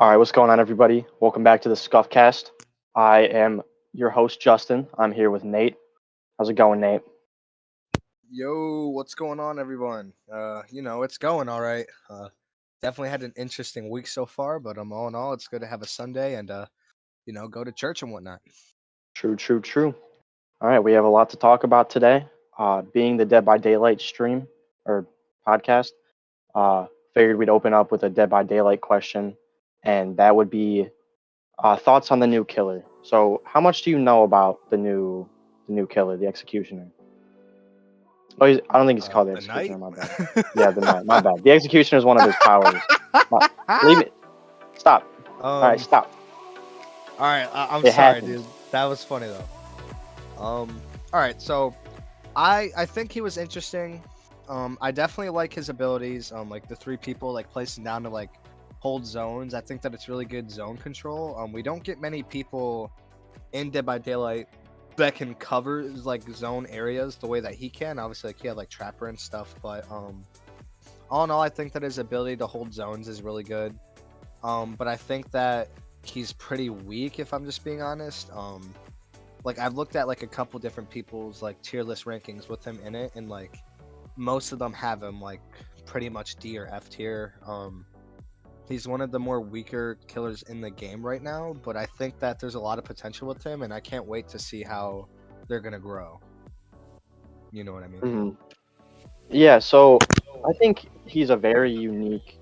All right, what's going on, everybody? Welcome back to the Skufcast. I am your host, Justin. I'm here with Nate. How's it going, Nate? Yo, what's going on, everyone? It's going all right. Definitely had an interesting week so far, but all in all, it's good to have a Sunday and go to church and whatnot. True, true, true. All right, we have a lot to talk about today. Being the Dead by Daylight stream or podcast, figured we'd open up with a Dead by Daylight question, and that would be thoughts on the new killer. So, how much do you know about the new killer, the Executioner? Oh, I don't think he's called the The night. Executioner. My bad. Yeah, the Knight. My bad. The Executioner is one of his powers. My, leave it. Stop. All right, um. stop. All right. I'm It sorry, dude. happens. That was funny though. All right. So, I think he was interesting. I definitely like his abilities. Like the three people like placing down to like hold zones. I think that it's really good zone control. We don't get many people in Dead by Daylight that can cover like zone areas the way that he can. Obviously, like he had like Trapper and stuff, but all in all, I think that his ability to hold zones is really good. But I think that he's pretty weak if I'm just being honest. Like I've looked at like a couple different people's like tier list rankings with him in it, and like most of them have him like pretty much D or F tier. He's one of the more weaker killers in the game right now, but I think that there's a lot of potential with him, and I can't wait to see how they're gonna grow. You know what I mean? hmm Yeah, so I think he's a very unique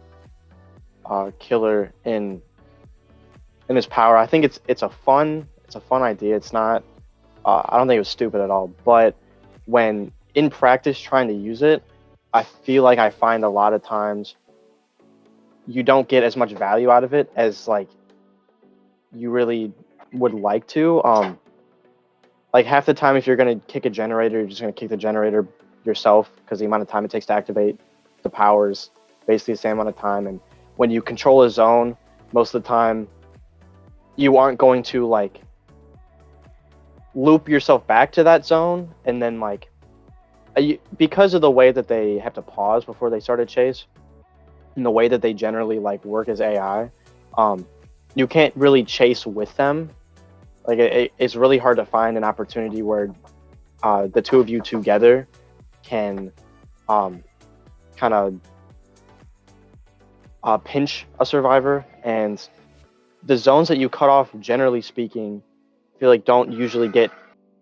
killer in his power. I think it's a fun idea. It's not. I don't think it was stupid at all. But when in practice trying to use it, I feel like I find a lot of times you don't get as much value out of it as like you really would like to. Like half the time, if you're gonna kick a generator, you're just gonna kick the generator yourself because the amount of time it takes to activate the powers basically the same amount of time. And when you control a zone, most of the time you aren't going to like loop yourself back to that zone and then like because of the way that they have to pause before they start a chase and the way that they generally like work as AI, um, you can't really chase with them. Like it's really hard to find an opportunity where the two of you together can kind of pinch a survivor, and the zones that you cut off, generally speaking, I feel like don't usually get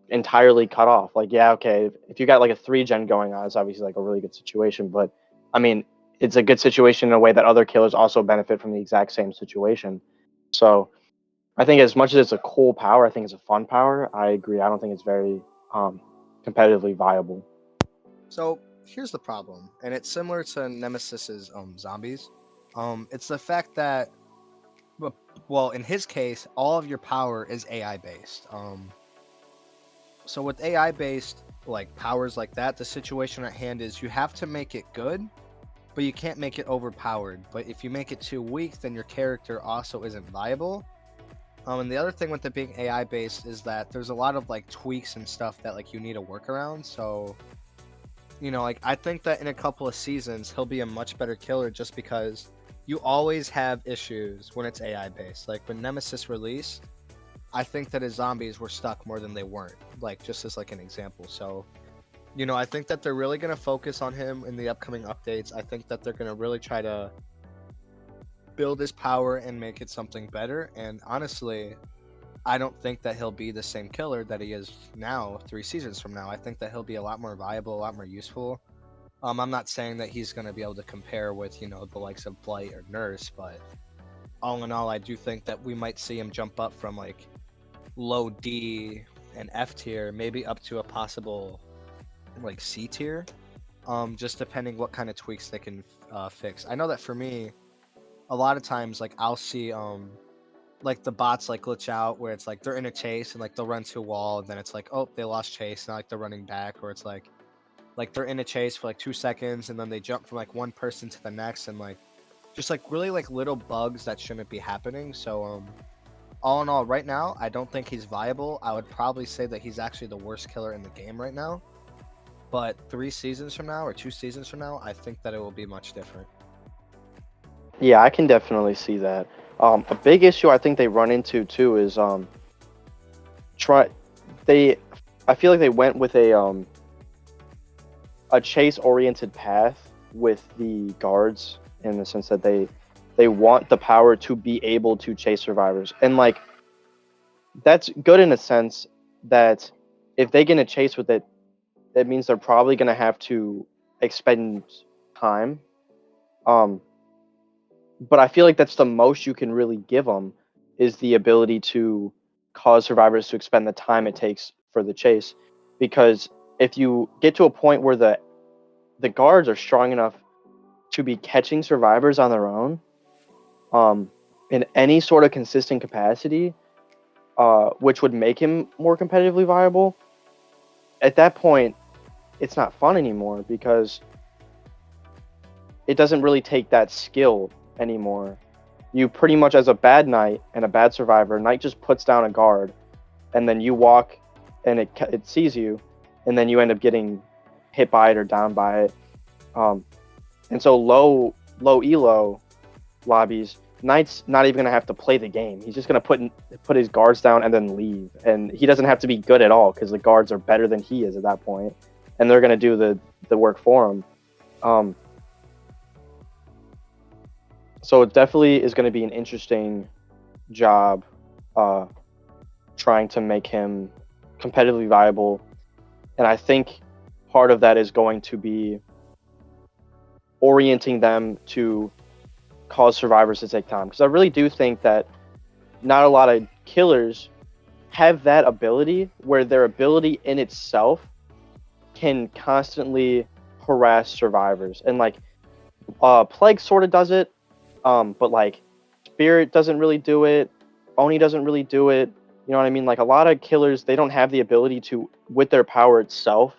entirely cut off. Like, yeah, okay, if you got like a three gen going on, it's obviously like a really good situation. But I mean, it's a good situation in a way that other killers also benefit from the exact same situation. So I think as much as it's a cool power, I think it's a fun power. I agree. I don't think it's very um, competitively viable. So here's the problem, and it's similar to Nemesis's zombies. It's the fact that, w- well, in his case, all of your power is AI based. So with AI based like powers like that, the situation at hand is you have to make it good, but you can't make it overpowered. But if you make it too weak, then your character also isn't viable. And the other thing with it being AI based is that there's a lot of like tweaks and stuff that like you need to work around. So, like I think that in a couple of seasons he'll be a much better killer just because you always have issues when it's AI based. Like when Nemesis released, I think that his zombies were stuck more than they weren't. Like just as like an example. So, I think that they're really going to focus on him in the upcoming updates. I think that they're going to really try to build his power and make it something better. And honestly, I don't think that he'll be the same killer that he is now, 3 seasons from now. I think that he'll be a lot more viable, a lot more useful. I'm not saying that he's going to be able to compare with, the likes of Blight or Nurse, but all in all, I do think that we might see him jump up from like low D and F tier, maybe up to a possible like C tier. Just depending what kind of tweaks they can fix. I know that for me, a lot of times like I'll see like the bots like glitch out where it's like they're in a chase and like they'll run to a wall and then it's like, oh, they lost chase, now like they're running back, or it's like they're in a chase for like 2 seconds and then they jump from like one person to the next, and like just like really like little bugs that shouldn't be happening. So all in all, right now I don't think he's viable. I would probably say that he's actually the worst killer in the game right now. But 3 seasons from now or 2 seasons from now, I think that it will be much different. Yeah, I can definitely see that. A big issue I think they run into too is try they I feel like they went with a chase oriented path with the guards in the sense that they want the power to be able to chase survivors. And like that's good in a sense that if they get a chase with it, it means they're probably going to have to expend time. Um, but I feel like that's the most you can really give them is the ability to cause survivors to expend the time it takes for the chase. Because if you get to a point where the guards are strong enough to be catching survivors on their own, in any sort of consistent capacity, which would make him more competitively viable, at that point, it's not fun anymore because it doesn't really take that skill anymore. You pretty much, as a bad knight and a bad survivor, knight just puts down a guard, and then you walk, and it sees you, and then you end up getting hit by it or down by it. And so low elo lobbies, knight's not even gonna have to play the game. He's just gonna put his guards down and then leave, and he doesn't have to be good at all because the guards are better than he is at that point, and they're gonna do the work for him. Um, so it definitely is going to be an interesting job uh, trying to make him competitively viable. And I think part of that is going to be orienting them to cause survivors to take time. Because I really do think that not a lot of killers have that ability where their ability in itself can constantly harass survivors. And like Plague sort of does it, but like Spirit doesn't really do it. Oni doesn't really do it. You know what I mean? Like a lot of killers, they don't have the ability to, with their power itself,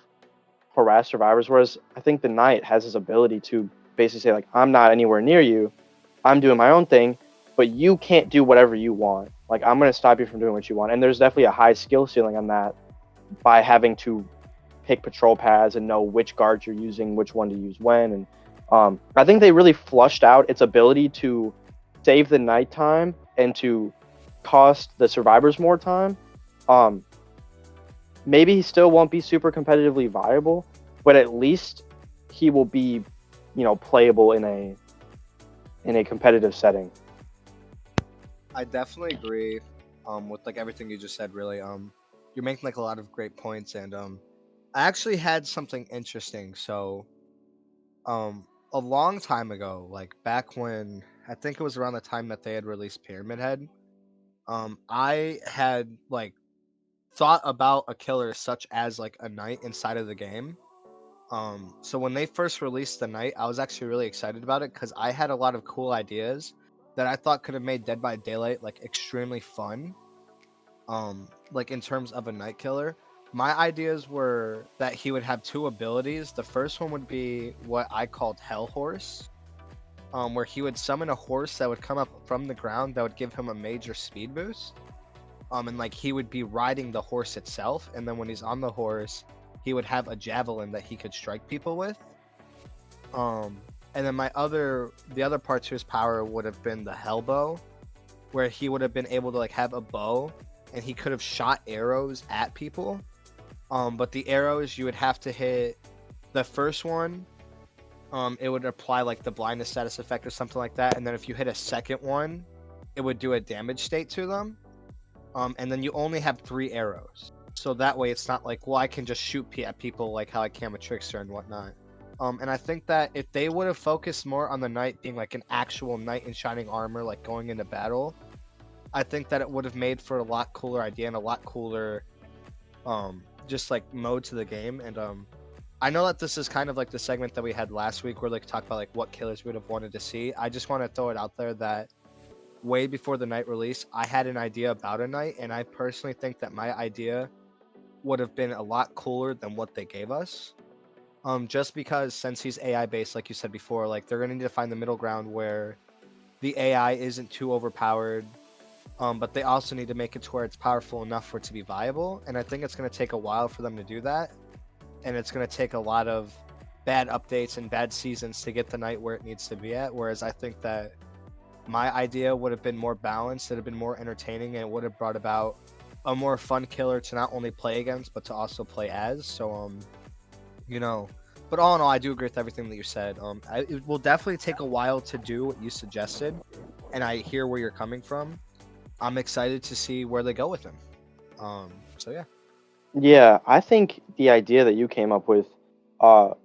harass survivors. Whereas I think the Knight has this ability to basically say like, I'm not anywhere near you. I'm doing my own thing, but you can't do whatever you want. Like I'm gonna stop you from doing what you want. And there's definitely a high skill ceiling on that by having to pick patrol paths and know which guards you're using, which one to use when. And I think they really flushed out its ability to save the nighttime and to cost the survivors more time. Um, Maybe he still won't be super competitively viable, but at least he will be, playable in a competitive setting. I definitely agree with like everything you just said. Really, you're making like a lot of great points, and I actually had something interesting. So, a long time ago, like back when I think it was around the time that they had released Pyramid Head, I had like thought about a killer such as like a knight inside of the game. So when they first released the knight, I was actually really excited about it because I had a lot of cool ideas that I thought could have made Dead by Daylight like extremely fun. Like in terms of a night killer, my ideas were that he would have two abilities. The first one would be what I called Hell Horse, where he would summon a horse that would come up from the ground that would give him a major speed boost. And like he would be riding the horse itself, and then when he's on the horse, he would have a javelin that he could strike people with. Um, and then the other part to his power would have been the Hellbow, where he would have been able to like have a bow, and he could have shot arrows at people. But the arrows you would have to hit the first one. It would apply like the blindness status effect or something like that, and then if you hit a second one, it would do a damage state to them. And then you only have 3 arrows. So that way it's not like, well, I can just shoot at people like how I can with Trickster and whatnot. And I think that if they would have focused more on the knight being like an actual knight in shining armor, like going into battle, I think that it would have made for a lot cooler idea and a lot cooler, just like mode to the game. And I know that this is kind of like the segment that we had last week where like talk about like what killers we would have wanted to see. I just want to throw it out there that way before the night release, I had an idea about a night, and I personally think that my idea would have been a lot cooler than what they gave us. Just because since he's AI based, like you said before, like they're gonna need to find the middle ground where the AI isn't too overpowered, but they also need to make it to where it's powerful enough for it to be viable. And I think it's gonna take a while for them to do that, and it's gonna take a lot of bad updates and bad seasons to get the night where it needs to be at. Whereas I think that my idea would have been more balanced, it would have been more entertaining, and it would have brought about a more fun killer to not only play against but to also play as. So you know, but all in all, I do agree with everything that you said. It will definitely take a while to do what you suggested, and I hear where you're coming from. I'm excited to see where they go with him. So yeah. Yeah, I think the idea that you came up with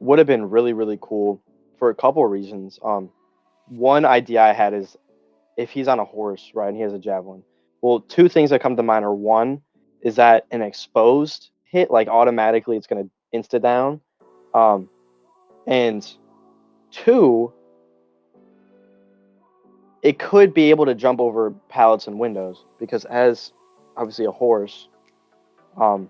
would have been really, really cool for a couple of reasons. One idea I had is if he's on a horse, right, and he has a javelin. Well, two things that come to mind are one is that an exposed hit, like automatically it's going to insta down. Um, and two, it could be able to jump over pallets and windows because as obviously a horse, um,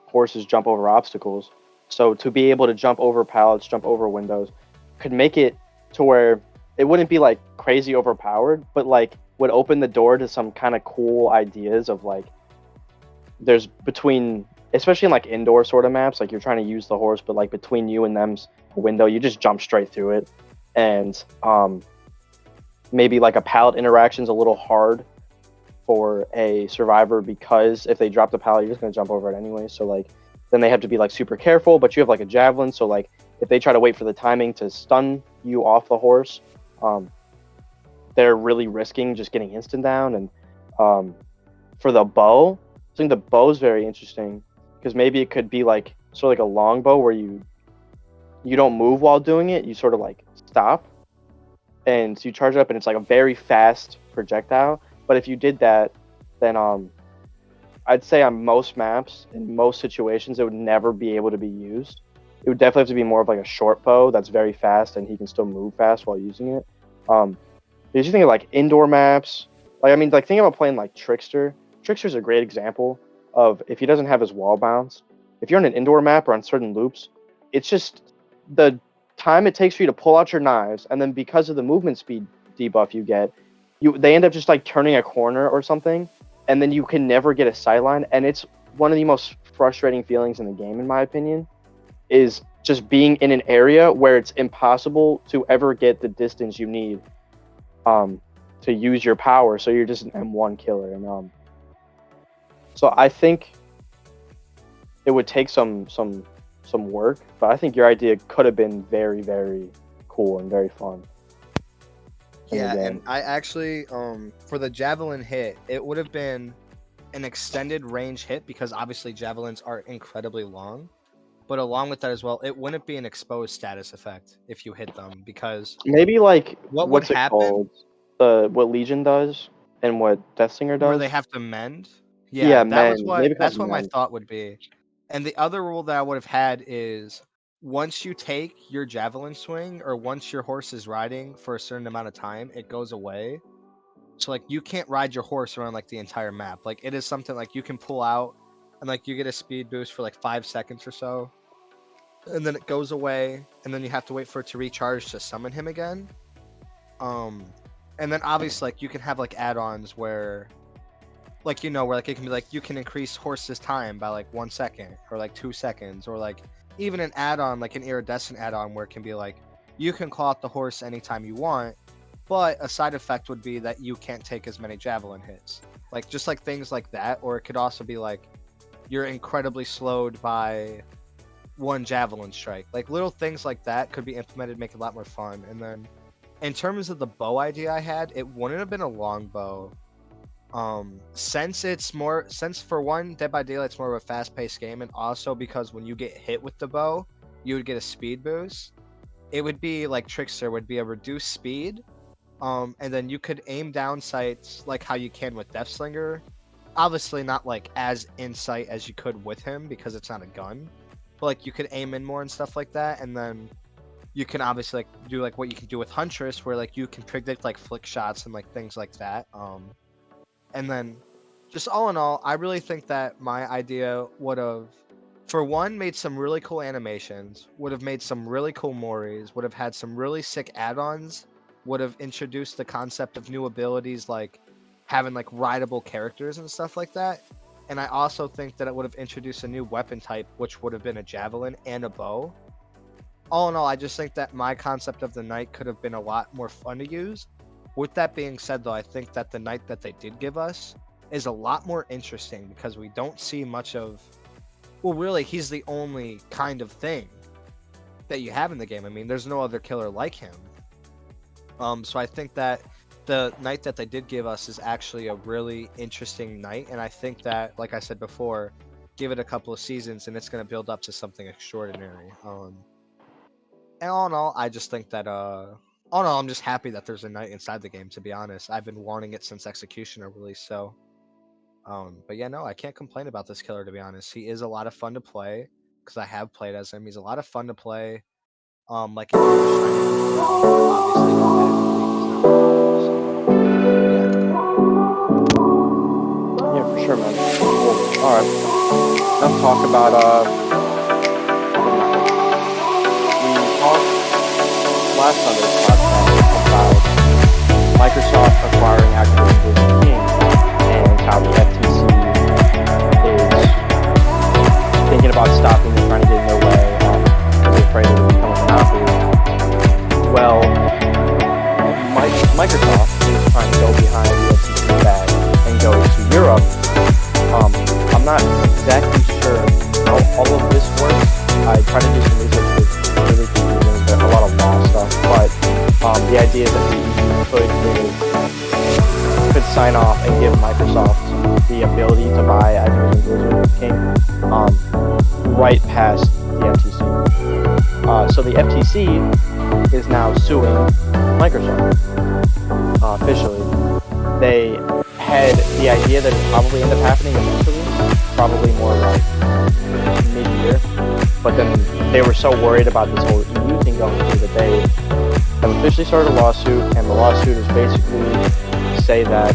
horses jump over obstacles. So to be able to jump over pallets, jump over windows, could make it to where it wouldn't be like crazy overpowered, but like would open the door to some kind of cool ideas of like there's between especially in like indoor sort of maps, like you're trying to use the horse, but like between you and them's a window, you just jump straight through it. And maybe like a pallet interaction's a little hard for a survivor because if they drop the pallet, you're just gonna jump over it anyway. So like then they have to be like super careful. But you have like a javelin, so like if they try to wait for the timing to stun you off the horse, um, they're really risking just getting instant down. And for the bow, I think the bow is very interesting because maybe it could be like sort of like a long bow where you don't move while doing it. You sort of like stop and so you charge it up, and it's like a very fast projectile. But if you did that, then I'd say on most maps, in most situations, it would never be able to be used. It would definitely have to be more of like a short bow that's very fast, and he can still move fast while using it. If you think of like indoor maps, like I mean, like think about playing like Trickster. Trickster's a great example of if he doesn't have his wall bounce. If you're on an indoor map or on certain loops, it's just the time it takes for you to pull out your knives, and then because of the movement speed debuff you get, they end up just like turning a corner or something, and then you can never get a sightline, and it's one of the most frustrating feelings in the game, in my opinion, is just being in an area where it's impossible to ever get the distance you need um, to use your power. So you're just an M1 killer, and so I think it would take some work, but I think your idea could have been very, very cool and very fun in the Yeah, and game. I actually for the javelin hit, it would have been an extended range hit because obviously javelins are incredibly long. But along with that as well, it wouldn't be an exposed status effect if you hit them because Maybe like what would what's it happen called? The what Legion does and what Death Singer where they does. have to mend. Yeah, Yeah, men. Maybe called that's what my men. thought would be. And the other rule that I would have had is once you take your javelin swing or once your horse is riding for a certain amount of time, it goes away. So like you can't ride your horse around like the entire map. Like it is something like you can pull out and like you get a speed boost for like 5 seconds or so, and then it goes away, and then you have to wait for it to recharge to summon him again. Um, and then obviously like you can have like add-ons where like where like it can be like you can increase horse's time by like 1 second or like 2 seconds or like even an add-on like an iridescent add-on where it can be like you can call out the horse anytime you want, but a side effect would be that you can't take as many javelin hits. Like just like things like that, or it could also be like you're incredibly slowed by one javelin strike. Like little things like that could be implemented, make it a lot more fun. And then in terms of the bow idea I had, it wouldn't have been a long bow. Since for one, Dead by Daylight's more of a fast-paced game, and also because when you get hit with the bow, you would get a speed boost. It would be like Trickster would be a reduced speed, and then you could aim down sights like how you can with Deathslinger. Obviously, not like as in sight as you could with him because it's not a gun, but like you could aim in more and stuff like that. And then you can obviously like do like what you can do with Huntress, where like you can predict like flick shots and like things like that. And then just all in all, I really think that my idea would have, for one, made some really cool animations, would have made some really cool Moris, would have had some really sick add-ons, would have introduced the concept of new abilities like having like rideable characters and stuff like that. And I also think that it would have introduced a new weapon type, which would have been a javelin and a bow. All in all, I just think that my concept of the knight could have been a lot more fun to use, With that being said, though, I think that the knight that they did give us is a lot more interesting because we don't see much of. Well, really, he's the only kind of thing that you have in the game. I mean, there's no other killer like him. So I think that the knight that they did give us is actually a really interesting knight, and I think that, like I said before, give it a couple of seasons and it's going to build up to something extraordinary. And all in all, I just think that all in all, I'm just happy that there's a knight inside the game. To be honest, I've been wanting it since Executioner release. So, but yeah, no, I can't complain about this killer. To be honest, he is a lot of fun to play because I have played as him. He's a lot of fun to play. Like if you're just trying to goof around, but obviously competitively, he's not. Yeah, for sure, man. Cool. All right. Let's talk about we talked last Sunday's podcast about Microsoft acquiring Activision Blizzard King and how the FTC is thinking about stopping and trying to get in their way because they're afraid it will become a monopoly. Well, Microsoft is trying to go behind the FTC's back and go to Europe. I'm not exactly sure how all of this works. I tried to do some research with really confusing, but a lot of law stuff. But the idea is that the EU could sign off and give Microsoft the ability to buy Activision Blizzard King right past the FTC. So the FTC is now suing Microsoft officially. They had the idea that it probably end up happening eventually, probably more like mid-year, but then they were so worried about this whole EU thing going through that they have officially started a lawsuit, and the lawsuit is basically say that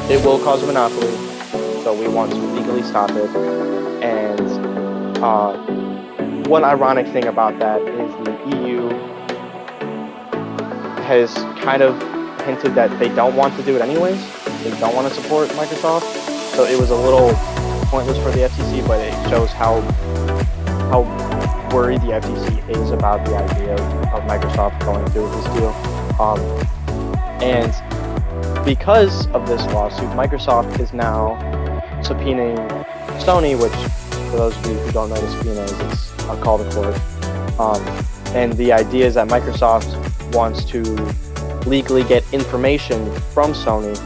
it will cause a monopoly, so we want to legally stop it. And one ironic thing about that is the EU has kind of hinted that they don't want to do it anyways. They don't want to support Microsoft. So it was a little pointless for the FTC, but it shows how worried the FTC is about the idea of Microsoft going through with this deal. And because of this lawsuit, Microsoft is now subpoenaing Sony, which, for those of you who don't know what subpoena is, it's a call to court. And the idea is that Microsoft wants to legally get information from Sony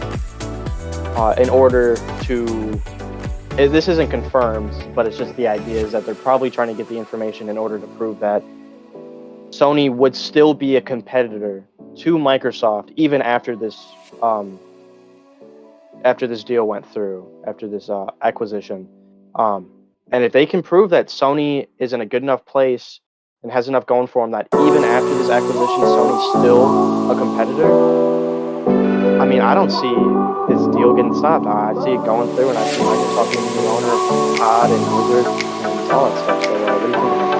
in order to. This isn't confirmed, but it's just the idea is that they're probably trying to get the information in order to prove that Sony would still be a competitor to Microsoft even after this deal went through, after this acquisition. And if they can prove that Sony is in a good enough place and has enough going for them that even after this acquisition, Sony's still a competitor, I mean, I don't see this deal getting stopped. I see it going through, and I see Microsoft being the owner of COD and Blizzard and all that stuff. So, what do you think about that?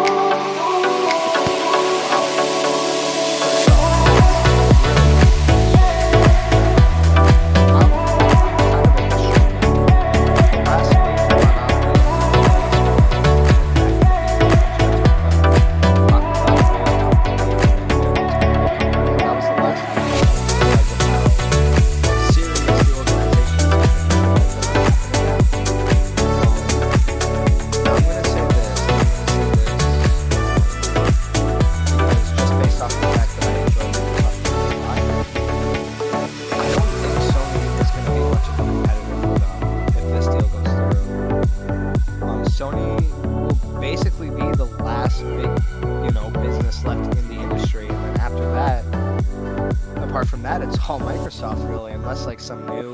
All Microsoft really, unless like some new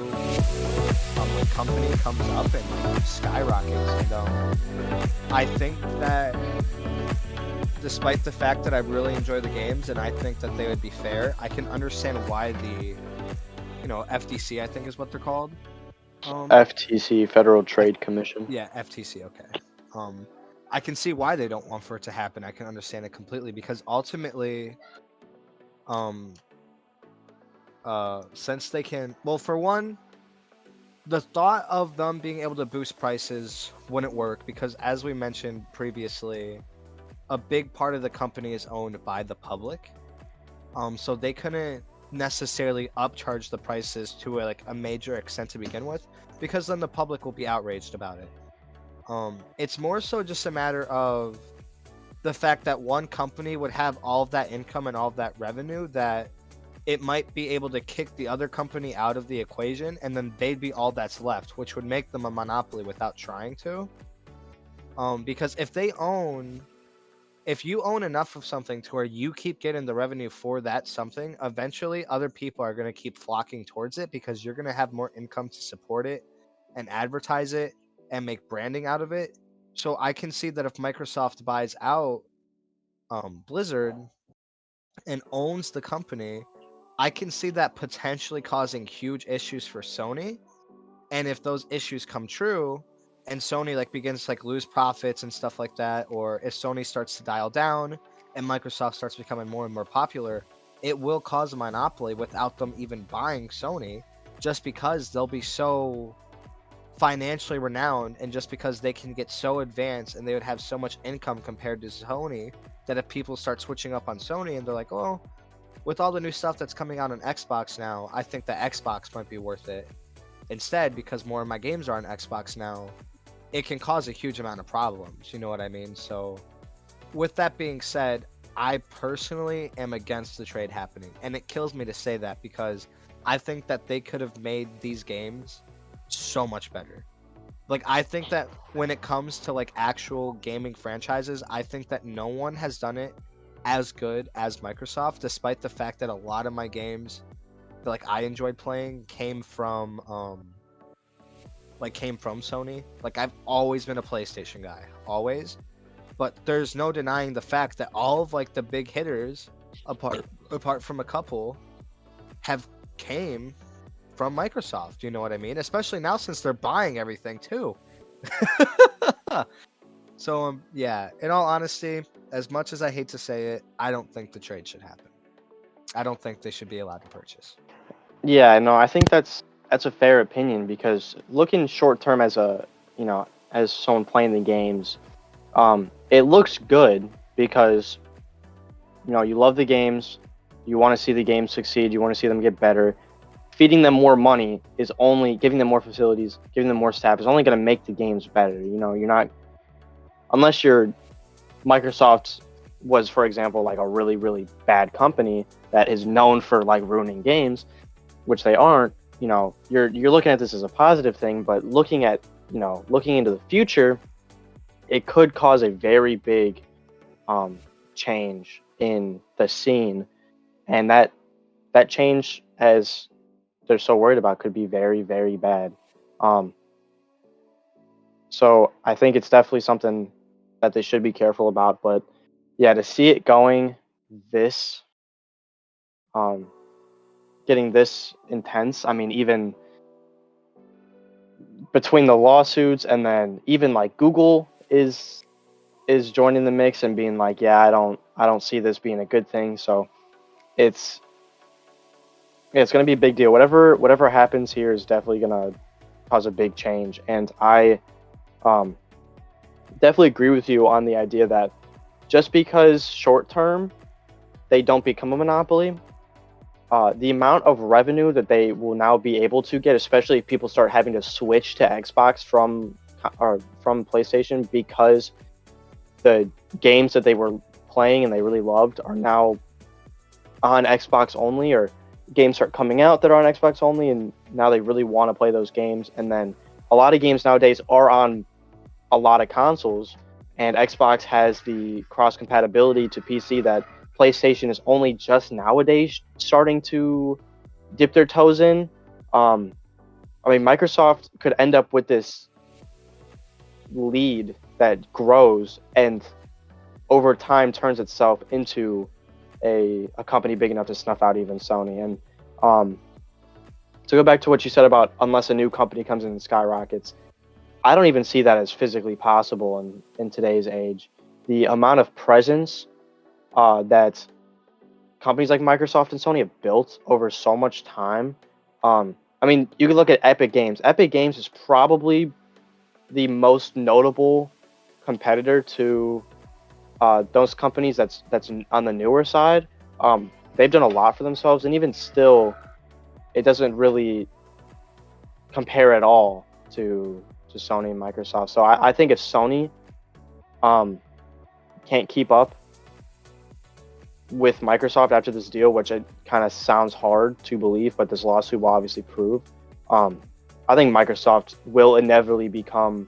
like company comes up and like skyrockets. And I think that despite the fact that I really enjoy the games and I think that they would be fair, I can understand why the FTC, I think is what they're called. FTC, Federal Trade Commission. Yeah, FTC. Okay. I can see why they don't want for it to happen. I can understand it completely because ultimately, since they can, well, for one, the thought of them being able to boost prices wouldn't work because, as we mentioned previously, a big part of the company is owned by the public. So they couldn't necessarily upcharge the prices to a major extent to begin with, because then the public will be outraged about it. It's more so just a matter of the fact that one company would have all of that income and all of that revenue, that it might be able to kick the other company out of the equation, and then they'd be all that's left, which would make them a monopoly without trying to. Because if you own enough of something to where you keep getting the revenue for that something, eventually other people are going to keep flocking towards it, because you're going to have more income to support it and advertise it and make branding out of it. So I can see that if Microsoft buys out Blizzard and owns the company, I can see that potentially causing huge issues for Sony. And if those issues come true and Sony begins to lose profits and stuff like that, or if Sony starts to dial down and Microsoft starts becoming more and more popular, it will cause a monopoly without them even buying Sony, just because they'll be so financially renowned, and just because they can get so advanced and they would have so much income compared to Sony, that if people start switching up on Sony and they're like, oh, with all the new stuff that's coming out on Xbox now, I think that Xbox might be worth it instead, because more of my games are on Xbox now, it can cause a huge amount of problems. You know what I mean? So, with that being said, I personally am against the trade happening. And it kills me to say that, because I think that they could have made these games so much better. I think that when it comes to actual gaming franchises, I think that no one has done it as good as Microsoft, despite the fact that a lot of my games that I enjoyed playing came from Sony. I've always been a PlayStation guy, always. But there's no denying the fact that all of the big hitters, apart from a couple, have came from Microsoft. You know what I mean? Especially now, since they're buying everything too. So yeah, in all honesty, as much as I hate to say it, I don't think the trade should happen. I don't think they should be allowed to purchase. Yeah, no, I think that's a fair opinion because looking short term as a as someone playing the games, it looks good because you love the games, you want to see the games succeed, you want to see them get better. Feeding them more money is only giving them more facilities, giving them more staff is only going to make the games better. You're not unless you're Microsoft was, for example, like a really really bad company that is known for ruining games, which they aren't. You're looking at this as a positive thing, but looking into the future, it could cause a very big um, change in the scene, and that change, as they're so worried about, could be very very bad. Um, so I think it's definitely something that they should be careful about. But yeah, to see it going this um, getting this intense, I mean, even between the lawsuits and then even Google is joining the mix and being like, yeah, I don't see this being a good thing. So it's it's going to be a big deal. Whatever happens here is definitely going to cause a big change. And I um, definitely agree with you on the idea that just because short term they don't become a monopoly, the amount of revenue that they will now be able to get, especially if people start having to switch to Xbox from PlayStation because the games that they were playing and they really loved are now on Xbox only, or games start coming out that are on Xbox only, and now they really want to play those games. And then a lot of games nowadays are on a lot of consoles, and Xbox has the cross compatibility to PC that PlayStation is only just nowadays starting to dip their toes in. Um, I mean, Microsoft could end up with this lead that grows and over time turns itself into a company big enough to snuff out even Sony. And um, to go back to what you said about unless a new company comes in and skyrockets, I don't even see that as physically possible in today's age. The amount of presence that companies like Microsoft and Sony have built over so much time. I mean, you can look at Epic Games. Epic Games is probably the most notable competitor to those companies that's on the newer side. they've done a lot for themselves, and even still, it doesn't really compare at all to Sony and Microsoft. So I think if Sony um can't keep up with Microsoft after this deal, which it kind of sounds hard to believe, but this lawsuit will obviously prove. Um, I think Microsoft will inevitably become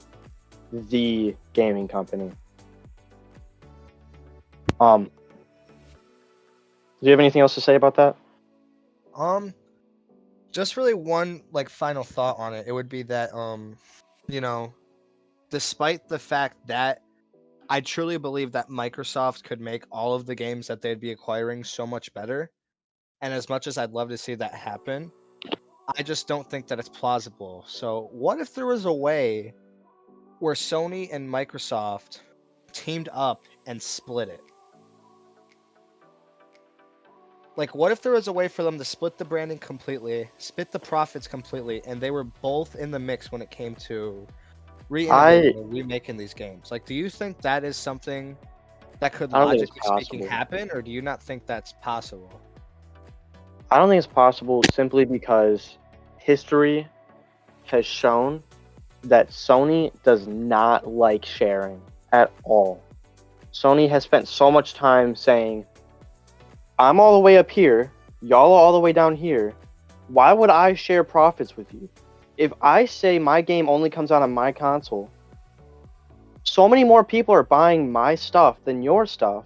the gaming company. Do you have anything else to say about that? Um, just really one like final thought on it. It would be that you know, despite the fact that I truly believe that Microsoft could make all of the games that they'd be acquiring so much better, and as much as I'd love to see that happen, I just don't think that it's plausible. So, what if there was a way where Sony and Microsoft teamed up and split it? Like, what if there was a way for them to split the branding completely, split the profits completely, and they were both in the mix when it came to re-innovating I or remaking these games? Like, do you think that is something that could I don't think it's logically speaking possible. happen, or do you not think that's possible? I don't think it's possible simply because history has shown that Sony does not like sharing at all. Sony has spent so much time saying, I'm all the way up here, y'all are all the way down here. Why would I share profits with you? If I say my game only comes out on my console, so many more people are buying my stuff than your stuff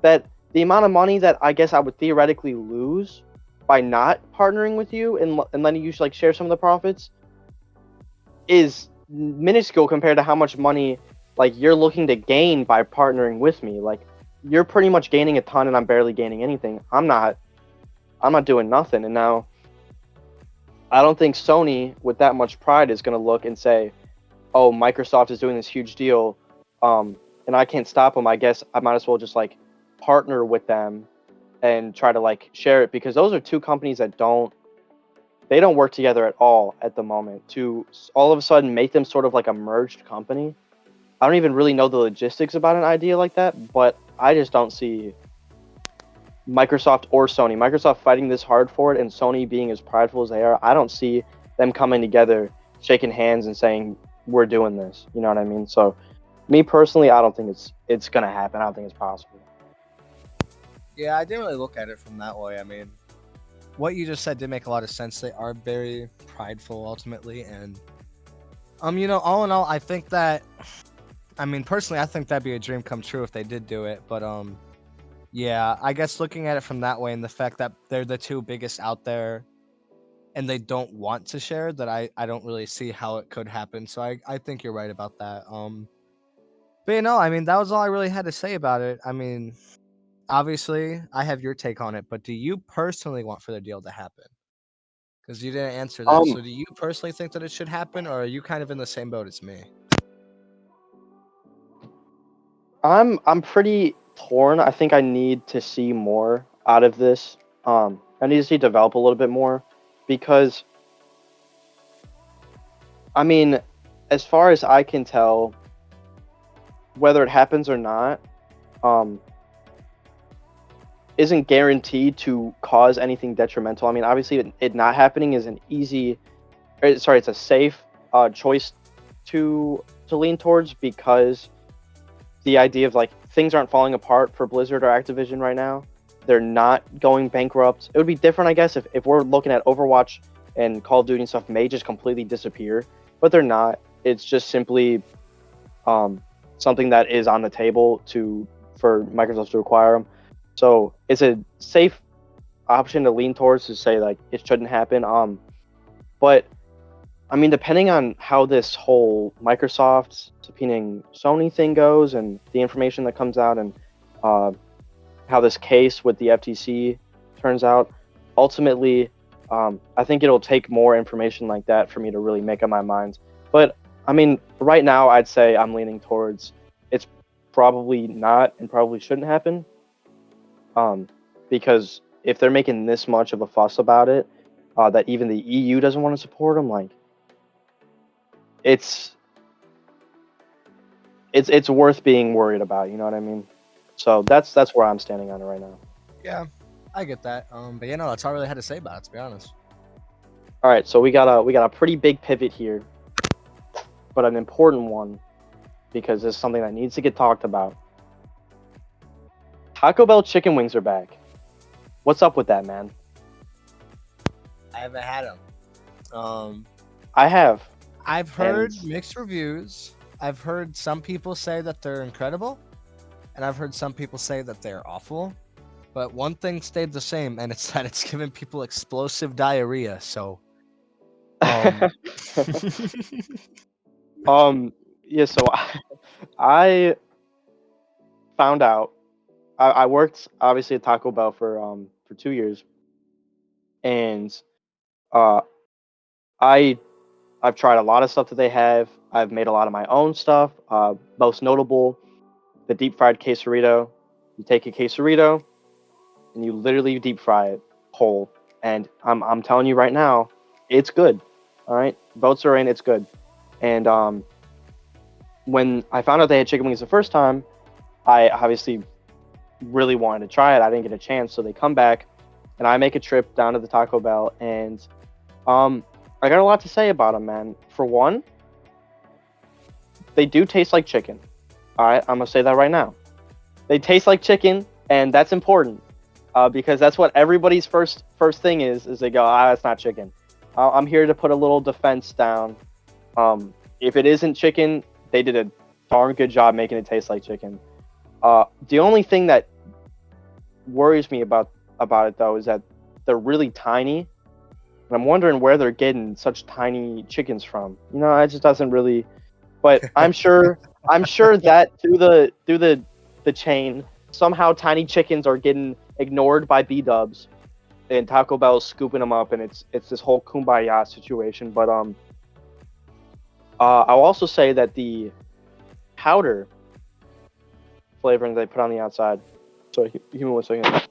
that the amount of money that I guess I would theoretically lose by not partnering with you and letting you like share some of the profits is minuscule compared to how much money like you're looking to gain by partnering with me. Like you're pretty much gaining a ton and I'm barely gaining anything. I'm not doing nothing. And now I don't think Sony with that much pride is going to look and say, "Oh, Microsoft is doing this huge deal and I can't stop them. I guess I might as well just like partner with them and try to like share it because those are two companies that don't work together at all at the moment. To all of a sudden make them sort of like a merged company, I don't even really know the logistics about an idea like that, but I just don't see Microsoft or Sony. Microsoft fighting this hard for it and Sony being as prideful as they are. I don't see them coming together, shaking hands and saying we're doing this. You know what I mean? So me personally, I don't think it's gonna happen. I don't think it's possible. Yeah, I didn't really look at it from that way. I mean, what you just said did make a lot of sense. They are very prideful ultimately, and all in all, I think that I mean, personally, I think that'd be a dream come true if they did do it. But yeah, I guess looking at it from that way and the fact that they're the two biggest out there and they don't want to share, that I don't really see how it could happen. So I think you're right about that. But I mean, that was all I really had to say about it. I mean, obviously, I have your take on it, but do you personally want for the deal to happen? Because you didn't answer that. Um, So do you personally think that it should happen, or are you kind of in the same boat as me? I'm pretty torn. I think I need to see more out of this. I need to see it develop a little bit more because I mean, as far as I can tell, whether it happens or not, um, isn't guaranteed to cause anything detrimental. I mean, obviously, it not happening is an easy, sorry, it's a safe choice to lean towards because the idea of like things aren't falling apart for Blizzard or Activision right now. They're not going bankrupt. It would be different, I guess, if we're looking at Overwatch and Call of Duty and stuff may just completely disappear, but they're not. It's just simply um, something that is on the table for Microsoft to acquire them. So it's a safe option to lean towards to say like it shouldn't happen. But I mean, depending on how this whole Microsoft subpoenaing Sony thing goes and the information that comes out and uh, how this case with the FTC turns out, ultimately, I think it'll take more information like that for me to really make up my mind. But I mean, right now, I'd say I'm leaning towards it's probably not and probably shouldn't happen. Because if they're making this much of a fuss about it, that even the EU doesn't want to support them, like it's it's worth being worried about. You know what I mean? So that's where I'm standing on it right now. Yeah. I get that. But you know, that's all I really had to say about it, to be honest. All right, so we got a pretty big pivot here, but an important one because it's something that needs to get talked about. Taco Bell chicken wings are back. What's up with that, man? I haven't had them. Um, I have, I've and heard mixed reviews. I've heard some people say that they're incredible, and I've heard some people say that they're awful. But one thing stayed the same, and it's that it's giving people explosive diarrhea. So, um, um, yeah. So I found out I worked obviously at Taco Bell for 2 years, and uh I I've tried a lot of stuff that they have. I've made a lot of my own stuff. Most notable, the deep fried quesarito. You take a quesarito and you literally deep fry it whole. And I'm telling you right now, it's good. All right, votes are in. It's good. And when I found out they had chicken wings the first time, I obviously really wanted to try it. I didn't get a chance, so they come back, and I make a trip down to the Taco Bell, and um, I got a lot to say about them, man. For one, they do taste like chicken. All right, I'm gonna say that right now. They taste like chicken, and that's important because that's what everybody's first thing is they go, it's not chicken. I'm here to put a little defense down. If it isn't chicken, they did a darn good job making it taste like chicken. The only thing that worries me about it though is that they're really tiny, and I'm wondering where they're getting such tiny chickens from. You know, it just doesn't really. But I'm sure that through the chain somehow tiny chickens are getting ignored by B Dubs, and Taco Bell's scooping them up, and it's this whole kumbaya situation. But I'll also say that the powder flavoring they put on the outside. Sorry, give me 1 second.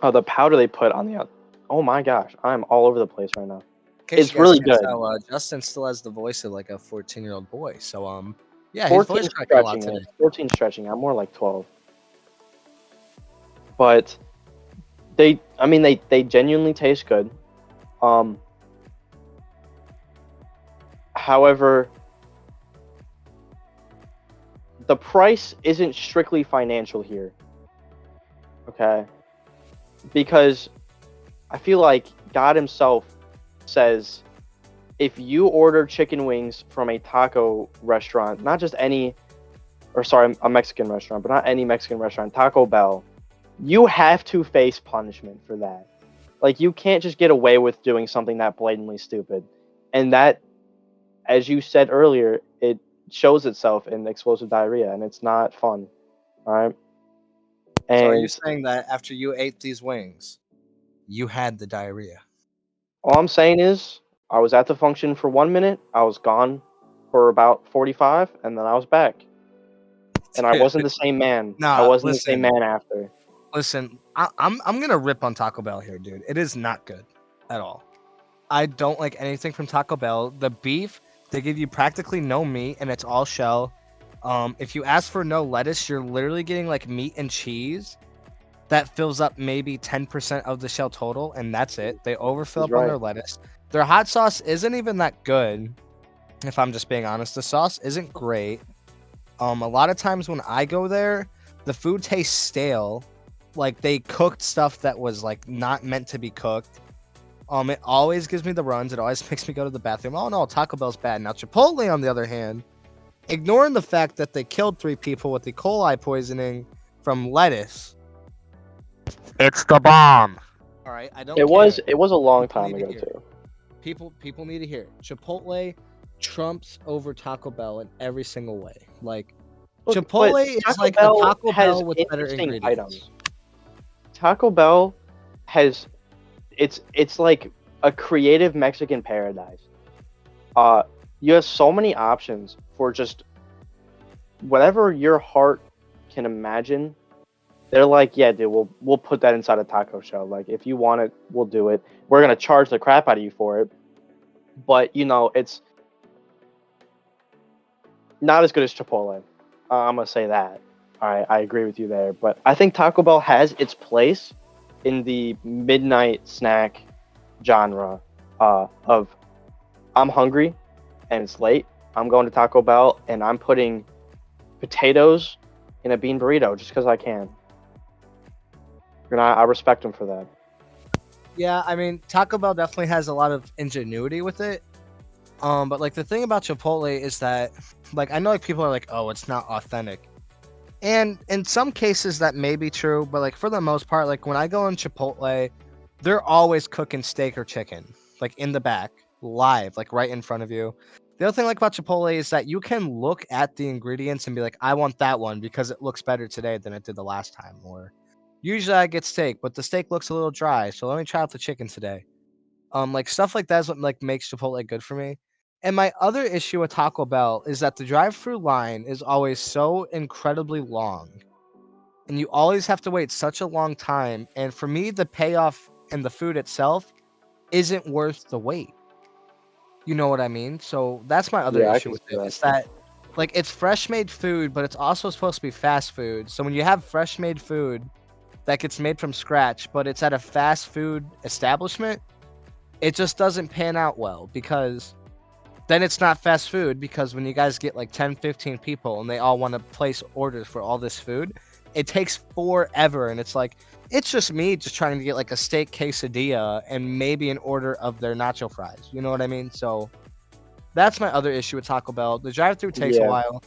Oh, the powder they put on the out. Oh my gosh, I'm all over the place right now. in case you It's guys really can't good. tell, Justin still has the voice of like a 14-year-old boy. So, yeah, he's voice 14 cracking a lot stretching today. it. 14 stretching. I'm more like 12. But I mean, they genuinely taste good. Um, However, the price isn't strictly financial here. Okay, because I feel like God Himself says if you order chicken wings from a taco restaurant, not just any, or sorry, a Mexican restaurant, but not any Mexican restaurant, Taco Bell, you have to face punishment for that. Like you can't just get away with doing something that blatantly stupid. And that, as you said earlier, it shows itself in explosive diarrhea, and it's not fun. All right. So, are you And saying that after you ate these wings, you had the diarrhea? all I'm saying is, I was at the function for 1 minute, I was gone for about 45, and then I was back. And I wasn't the same man. I Nah, wasn't the same listen, man after. listen. I'm gonna rip on Taco Bell here, dude. It is not good at all. I don't like anything from Taco Bell. The beef, they give you practically no meat and it's all shell. If you ask for no lettuce, you're literally getting like meat and cheese that fills up maybe 10% of the shell total, and that's it. They overfill He's up on right. their lettuce. Their hot sauce isn't even that good, if I'm just being honest. The sauce isn't great. A lot of times when I go there, the food tastes stale. Like they cooked stuff that was like not meant to be cooked. It always gives me the runs. It always makes me go to the bathroom. Oh no, Taco Bell's bad. Now Chipotle, on the other hand, ignoring the fact that they killed 3 people with E. coli poisoning from lettuce. It's the bomb. All right, I don't It care. was it was a long People time need to ago hear it. too. People need to hear it. Chipotle trumps over Taco Bell in every single way. Like Look, but Chipotle is Taco like a Bell Taco has Bell with better interesting ingredients. items. Taco Bell has it's like a creative Mexican paradise. Uh, you have so many options for just whatever your heart can imagine. They're like, yeah, dude, we'll put that inside a taco shell. Like, if you want it, we'll do it. We're gonna charge the crap out of you for it, but it's not as good as Chipotle. I'm gonna say that. I agree with you there, but I think Taco Bell has its place in the midnight snack genre of I'm hungry and it's late. I'm going to Taco Bell and I'm putting potatoes in a bean burrito just because I can. And I respect them for that. Yeah, I mean, Taco Bell definitely has a lot of ingenuity with it. But like the thing about Chipotle is that, like, I know like people are like, oh, it's not authentic, and in some cases that may be true. But like for the most part, like when I go in Chipotle, they're always cooking steak or chicken, like in the back, live, like right in front of you. The other thing I like about Chipotle is that you can look at the ingredients and be like, I want that one because it looks better today than it did the last time. Or usually I get steak, but the steak looks a little dry, so let me try out the chicken today. Like stuff like that is what like makes Chipotle good for me. And my other issue with Taco Bell is that the drive-through line is always so incredibly long, and you always have to wait such a long time. And for me, the payoff and the food itself isn't worth the wait. You know what I mean? So that's my other Yeah, I issue can with see it. that. Is that like it's fresh made food, but it's also supposed to be fast food. So when you have fresh made food that gets made from scratch, but it's at a fast food establishment, it just doesn't pan out well because then it's not fast food because when you guys get like 10, 15 people and they all want to place orders for all this food, it takes forever. And it's like, it's just me just trying to get like a steak quesadilla and maybe an order of their nacho fries. You know what I mean? So that's my other issue with Taco Bell. The drive through takes a Yeah, while.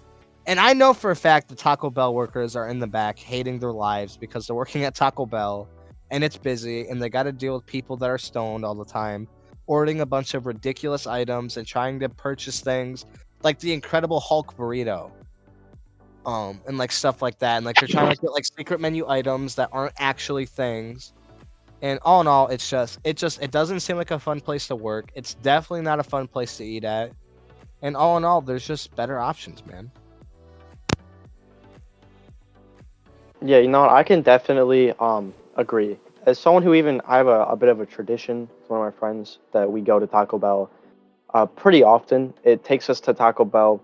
And I know for a fact the Taco Bell workers are in the back hating their lives because they're working at Taco Bell and it's busy and they got to deal with people that are stoned all the time, ordering a bunch of ridiculous items and trying to purchase things like the Incredible Hulk burrito, and like stuff like that. And like they're trying to like, get like secret menu items that aren't actually things. And all in all, it doesn't seem like a fun place to work. It's definitely not a fun place to eat at. And all in all, there's just better options, man. yeah. You know, what, I can definitely agree. As someone who even I have a bit of a tradition with one of my friends that we go to Taco Bell pretty often. It takes us to Taco Bell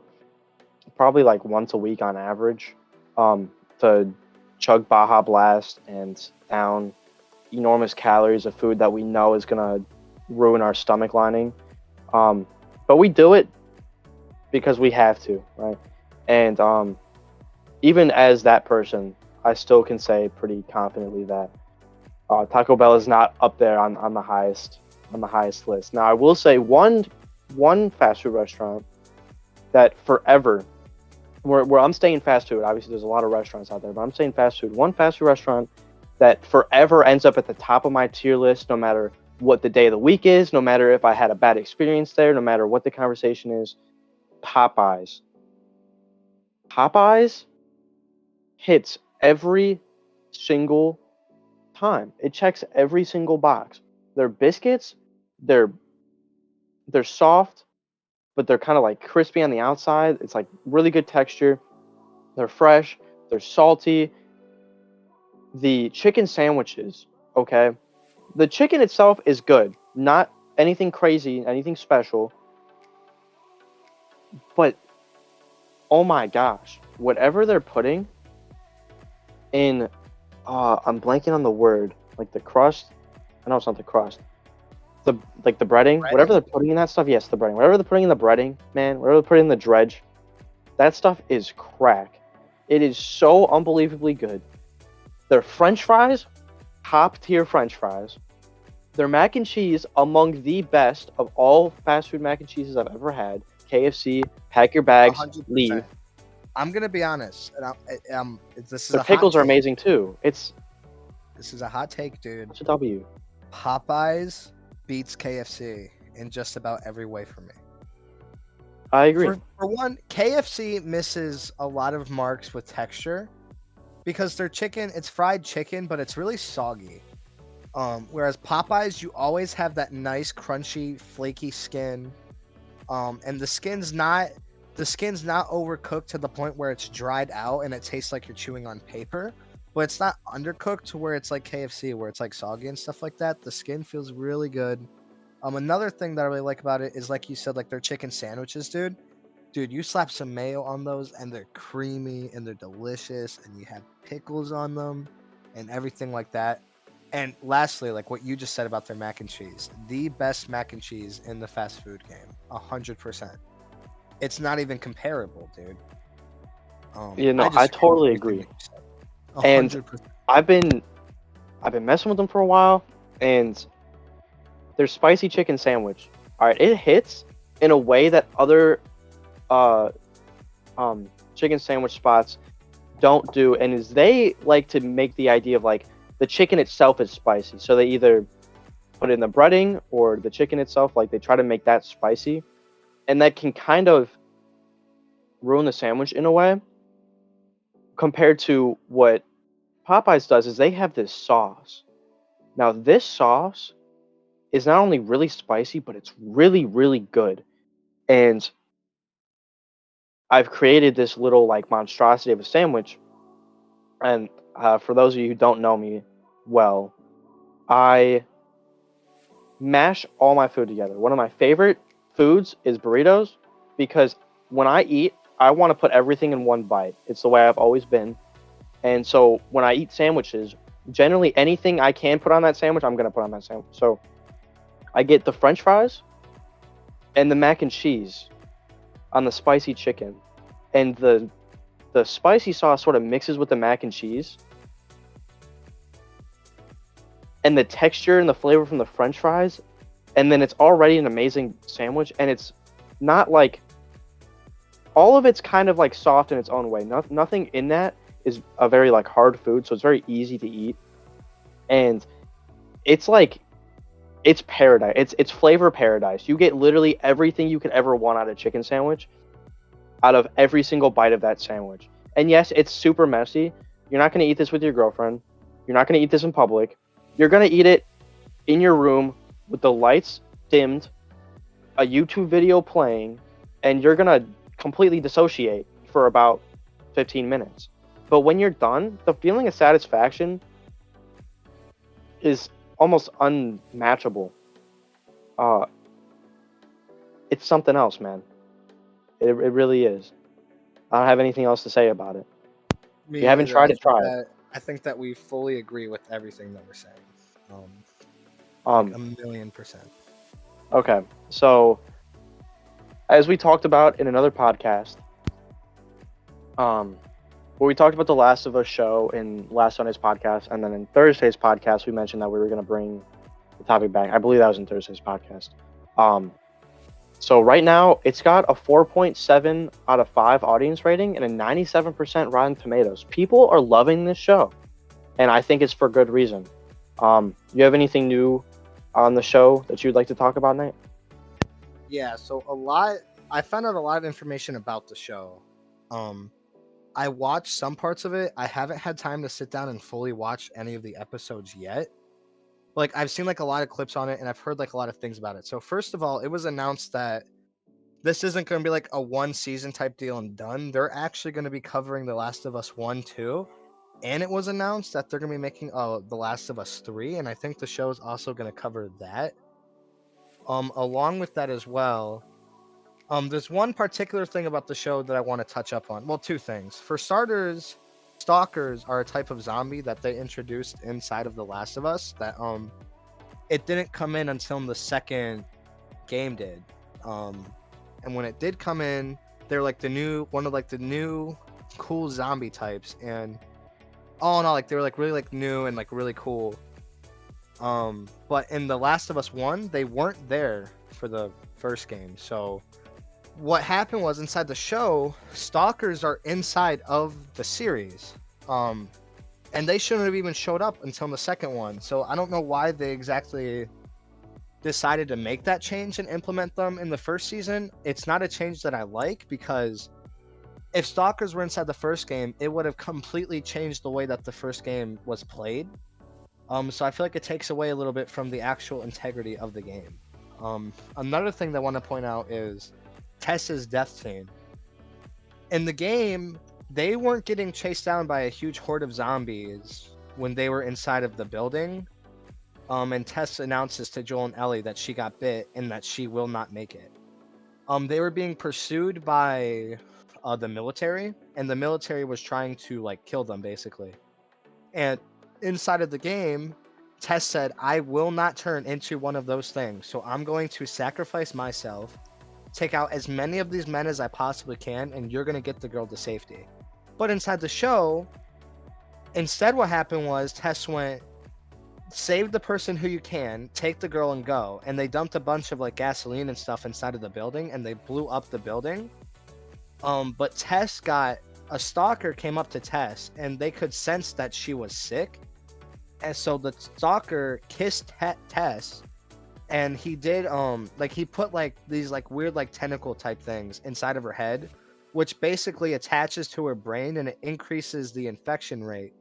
probably like once a week on average, to chug Baja Blast and down enormous calories of food that we know is gonna ruin our stomach lining. Um, but we do it because we have to, right? And even as that person, I still can say pretty confidently that Taco Bell is not up there on the highest list. Now, I will say one fast food restaurant that forever where I'm staying fast food. Obviously, there's a lot of restaurants out there, but I'm saying fast food. One fast food restaurant that forever ends up at the top of my tier list, no matter what the day of the week is, no matter if I had a bad experience there, no matter what the conversation is. Popeyes. Popeyes hits every single time. It checks every single box. Their biscuits, they're they're soft, but they're kind of like crispy on the outside. It's like really good texture. They're fresh. They're salty. The chicken sandwiches, okay? The chicken itself is good. Not anything crazy, anything special, but oh my gosh, whatever they're putting in I'm blanking on the word, like the crust. I know it's not the crust. The like the breading, whatever Breading? they're putting in that stuff, yes, the breading. Whatever they're putting in the breading, man, whatever they're putting in the dredge, that stuff is crack. It is so unbelievably good. Their French fries, top tier French fries. Their mac and cheese, among the best of all fast food mac and cheeses I've ever had. KFC, pack your bags, leave. 100%. I'm gonna be honest, and this is Their a hot pickles are take. amazing too. It's This is a hot take, dude. it's a W. Popeyes beats KFC in just about every way for me. I agree. For one, KFC misses a lot of marks with texture because their chicken, it's fried chicken, but it's really soggy. Whereas Popeyes, you always have that nice, crunchy, flaky skin. And the skin's not overcooked to the point where it's dried out and it tastes like you're chewing on paper, but it's not undercooked to where it's like KFC where it's like soggy and stuff like that. The skin feels really good. Another thing that I really like about it is like you said, like their chicken sandwiches, dude. Dude, you slap some mayo on those and they're creamy and they're delicious and you have pickles on them and everything like that. And lastly, like what you just said about their mac and cheese, the best mac and cheese in the fast food game, 100%. It's not even comparable, dude. You I know, I just agree with totally everything agree. that you said. A And hundred percent. I've been I've been messing with them for a while, and their spicy chicken sandwich. All right, it hits in a way that other uh chicken sandwich spots don't do, and is they like to make the idea of like the chicken itself is spicy. So they either put it in the breading or the chicken itself, like they try to make that spicy, and that can kind of ruin the sandwich in a way compared to what Popeyes does is they have this sauce. Now this sauce is not only really spicy, but it's really, really good. And I've created this little like monstrosity of a sandwich. And for those of you who don't know me well, I mash all my food together. One of my favorite foods is burritos because when I eat, I want to put everything in one bite. It's the way I've always been. And so when I eat sandwiches, generally anything I can put on that sandwich, I'm going to put on that sandwich. So I get the french fries and the mac and cheese on the spicy chicken. And the spicy sauce sort of mixes with the mac and cheese. And the texture and the flavor from the french fries, and then it's already an amazing sandwich, and it's not like all of it's kind of like soft in its own way. Nothing in that is a very like hard food, so it's very easy to eat. And it's like it's paradise. It's flavor paradise. You get literally everything you could ever want out of a chicken sandwich out of every single bite of that sandwich. And yes, it's super messy. You're not going to eat this with your girlfriend. You're not going to eat this in public. You're going to eat it in your room with the lights dimmed, a YouTube video playing, and you're going to completely dissociate for about 15 minutes. But when you're done, the feeling of satisfaction is almost unmatchable. Uh, it's something else, man. It really is. I don't have anything else to say about it. If you Me haven't either. tried it, try it. I think that we fully agree with everything that we're saying. Um, like Um, 1,000,000%. okay. So, as we talked about in another podcast, um, where we talked about the Last of Us show in last Sunday's podcast, and then in Thursday's podcast, we mentioned that we were going to bring the topic back. I believe that was in Thursday's podcast. Um, so right now, it's got a 4.7 out of 5 audience rating and a 97% Rotten Tomatoes. People are loving this show, and I think it's for good reason. You have anything new on the show that you'd like to talk about, Nate? Yeah, so I found out a lot of information about the show. Um, I watched some parts of it. I haven't had time to sit down and fully watch any of the episodes yet. Like I've seen like a lot of clips on it and I've heard like a lot of things about it. So first of all, it was announced that this isn't going to be like a one season type deal and done. They're actually going to be covering The Last of Us 1, 2. And it was announced that they're going to be making The Last of Us 3 and I think the show is also going to cover that. Along with that as well, there's one particular thing about the show that I want to touch up on. Well, two things. For starters, stalkers are a type of zombie that they introduced inside of The Last of Us that it didn't come in until the second game did. Um and when it did come in, they're like the new one of like the new cool zombie types, and all in all, like they were like really like new and like really cool. But in The Last of Us 1, they weren't there for the first game. So what happened was inside the show, stalkers are inside of the series. Um, and they shouldn't have even showed up until the second one. So I don't know why they exactly decided to make that change and implement them in the first season. It's not a change that I like because if stalkers were inside the first game, it would have completely changed the way that the first game was played. So I feel like it takes away a little bit from the actual integrity of the game. Another thing that I want to point out is Tess's death scene. In the game, they weren't getting chased down by a huge horde of zombies when they were inside of the building. And Tess announces to Joel and Ellie that she got bit and that she will not make it. They were being pursued by the military, and the military was trying to like kill them basically. And inside of the game, Tess said, "I will not turn into one of those things. So I'm going to sacrifice myself, take out as many of these men as I possibly can, and you're going to get the girl to safety." But inside the show, instead what happened was Tess went, "Save the person who you can, take the girl and go." And they dumped a bunch of like gasoline and stuff inside of the building, and they blew up the building. But Tess got a stalker came up to Tess, and they could sense that she was sick, and so the stalker kissed Tess, and he did like he put like these like weird like tentacle type things inside of her head, which basically attaches to her brain and it increases the infection rate.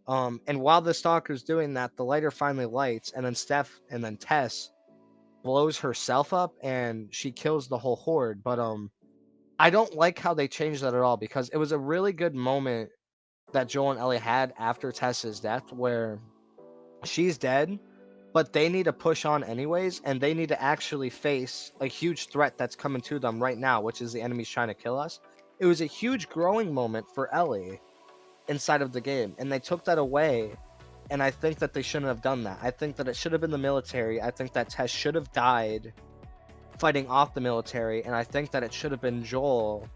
And while the stalker's doing that, the lighter finally lights, and then Tess blows herself up, and she kills the whole horde. But I don't like how they changed that at all, because it was a really good moment that Joel and Ellie had after Tess's death, where she's dead, but they need to push on anyways, and they need to actually face a huge threat that's coming to them right now, which is the enemies trying to kill us. It was a huge growing moment for Ellie inside of the game, and they took that away. And I think that they shouldn't have done that. I think that it should have been the military. I think that Tess should have died fighting off the military, and I think that it should have been Joel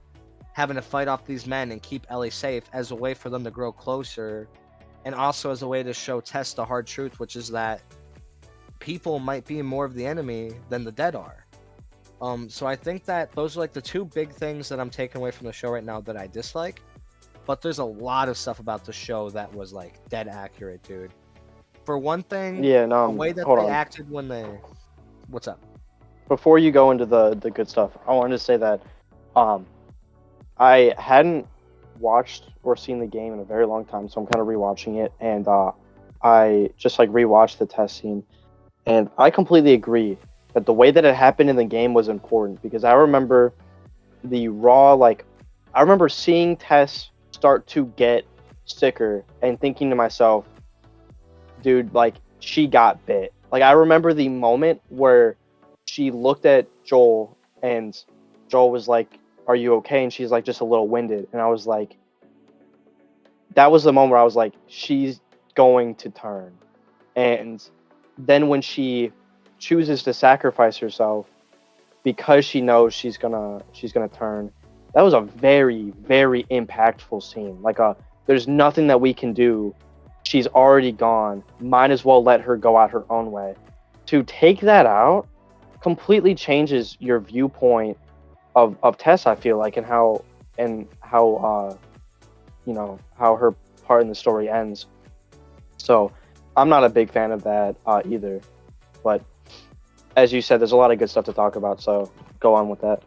having to fight off these men and keep Ellie safe as a way for them to grow closer, and also as a way to show Tess the hard truth, which is that people might be more of the enemy than the dead are. So I think that those are like the two big things that I'm taking away from the show right now that I dislike. But there's a lot of stuff about the show that was like dead accurate, dude. For one thing, Yeah, no, the way that hold they on. acted when they, what's up? Before you go into the good stuff, I wanted to say that um I hadn't watched or seen the game in a very long time, so I'm kind of rewatching it, and I just like rewatched the test scene, and I completely agree that the way that it happened in the game was important because I remember the raw like I remember seeing Tess start to get sicker and thinking to myself, dude, like she got bit. Like I remember the moment where she looked at Joel and Joel was like, "Are you okay?" And she's like just a little winded. And I was like, that was the moment where I was like, she's going to turn. And then when she chooses to sacrifice herself because she knows she's gonna turn, that was a very, very impactful scene. Like there's nothing that we can do. She's already gone. Might as well let her go out her own way. To take that out completely changes your viewpoint of Tess, I feel like, and how how her part in the story ends. So I'm not a big fan of that either. But as you said, there's a lot of good stuff to talk about. So go on with that.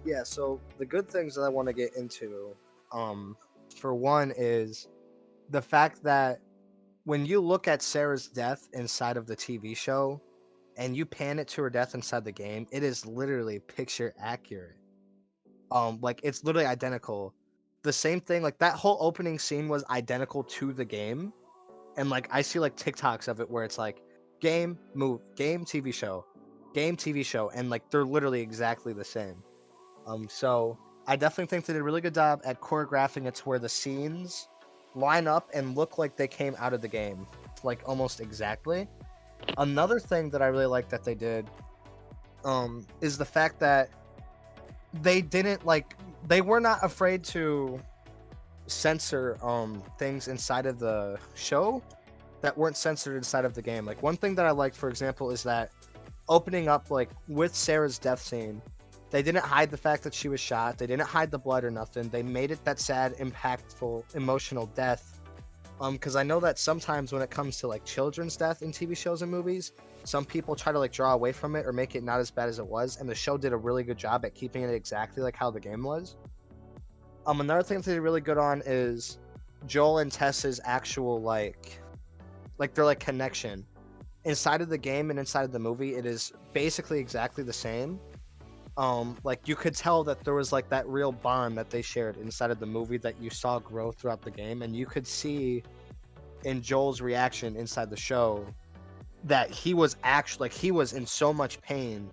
Yeah, so the good things that I want to get into, um, for one, is the fact that when you look at Sarah's death inside of the TV show and you pan it to her death inside the game, it is literally picture accurate. Like it's literally identical. The same thing, like that whole opening scene was identical to the game. And like I see like TikToks of it where it's like game game TV show, and like they're literally exactly the same. So I definitely think they did a really good job at choreographing it to where the scenes line up and look like they came out of the game, like almost exactly. Another thing that I really like that they did, is the fact that they didn't like they were not afraid to censor things inside of the show that weren't censored inside of the game. Like one thing that I liked, for example, is that opening up like with Sarah's death scene, they didn't hide the fact that she was shot. They didn't hide the blood or nothing. They made it that sad, impactful, emotional death. Because I know that sometimes when it comes to like children's death in TV shows and movies, some people try to like draw away from it or make it not as bad as it was. And the show did a really good job at keeping it exactly like how the game was. Another thing that they did really good on is Joel and Tess's actual like their like connection inside of the game and inside of the movie. It is basically exactly the same. Like you could tell that there was like that real bond that they shared inside of the movie that you saw grow throughout the game, and you could see in Joel's reaction inside the show that he was actually like he was in so much pain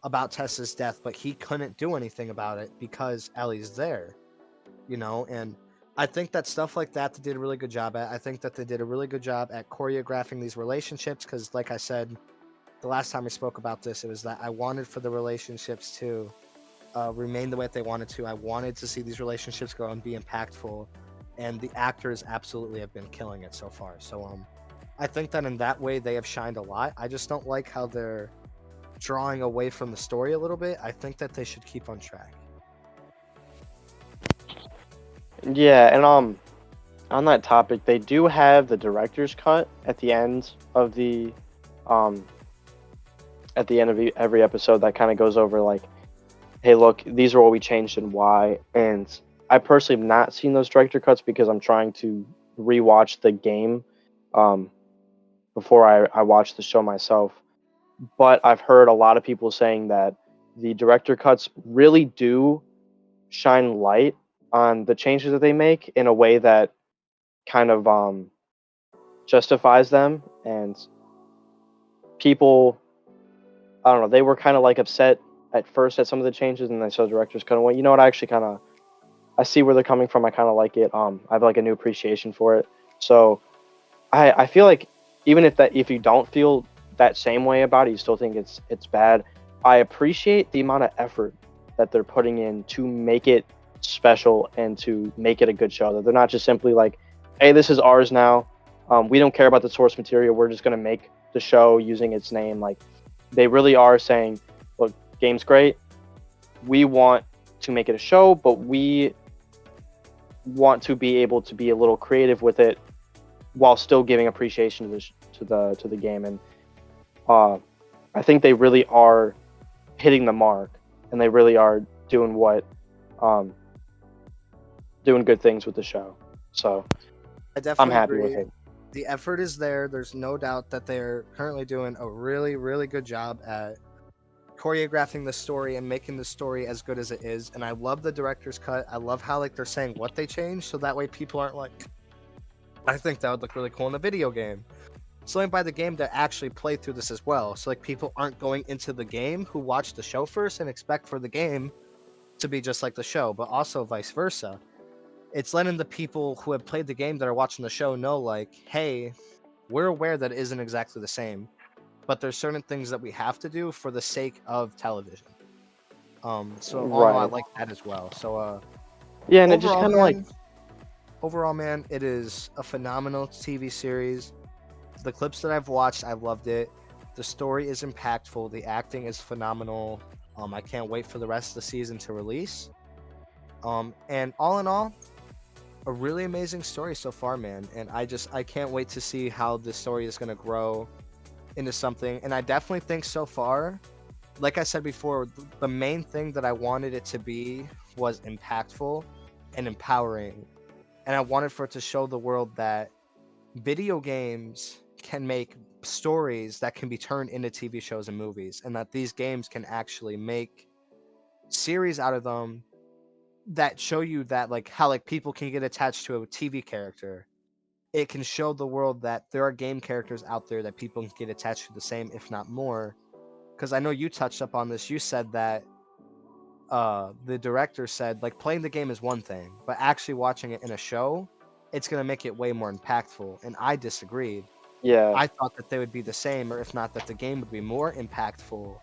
about Tessa's death, but he couldn't do anything about it because Ellie's there, and I think that stuff like that they did a really good job at. I think that they did a really good job at choreographing these relationships because, like I said, the last time we spoke about this, it was that I wanted for the relationships to remain the way that they wanted to. I wanted to see these relationships grow and be impactful, and the actors absolutely have been killing it so far. So I think that in that way they have shined a lot. I just don't like how they're drawing away from the story a little bit. I think that they should keep on track. Yeah, and on that topic, they do have the director's cut um at the end of every episode that kind of goes over like, hey, look, these are what we changed and why. And I personally have not seen those director cuts because I'm trying to rewatch the game um before I watch the show myself. But I've heard a lot of people saying that the director cuts really do shine light on the changes that they make in a way that kind of justifies them, and people, I don't know, they were kind of like upset at first at some of the changes, and then so the directors kind of went, you know what, I actually kind of, I see where they're coming from, I kind of like it. I have like a new appreciation for it. So I feel like even if you don't feel that same way about it, you still think it's bad. I appreciate the amount of effort that they're putting in to make it special and to make it a good show. That they're not just simply like, hey, this is ours now. We don't care about the source material. We're just gonna make the show using its name. Like, they really are saying, look, game's great. We want to make it a show, but we want to be able to be a little creative with it while still giving appreciation to the game. And uh, I think they really are hitting the mark, and they really are doing um, doing good things with the show. So I I'm definitely happy with agree. it. The effort is there. There's no doubt that they're currently doing a really, really good job at choreographing the story and making the story as good as it is. And I love the director's cut. I love how like they're saying what they changed, so that way people aren't like, I think that would look really cool in a video game. So like by the game to actually play through this as well. So like people aren't going into the game who watch the show first and expect for the game to be just like the show, but also vice versa. It's letting the people who have played the game that are watching the show know like, hey, we're aware that it isn't exactly the same, but there's certain things that we have to do for the sake of television. So all in all, I Right. like that as well. So Yeah, and it just overall, kind of like, man, it is a phenomenal TV series. The clips that I've watched, I've loved it. The story is impactful. The acting is phenomenal. I can't wait for the rest of the season to release. And all in all, a really amazing story so far, man. And I can't wait to see how this story is gonna grow into something. And I definitely think so far, like I said before, the main thing that I wanted it to be was impactful and empowering. And I wanted for it to show the world that video games can make stories that can be turned into TV shows and movies, and that these games can actually make series out of them that show you that like how like people can get attached to a TV character. It can show the world that there are game characters out there that people can get attached to the same, if not more. Because I know you touched up on this. You said that the director said like playing the game is one thing, but actually watching it in a show, it's gonna make it way more impactful. And I disagreed. yeah, I thought that they would be the same, or if not, that the game would be more impactful.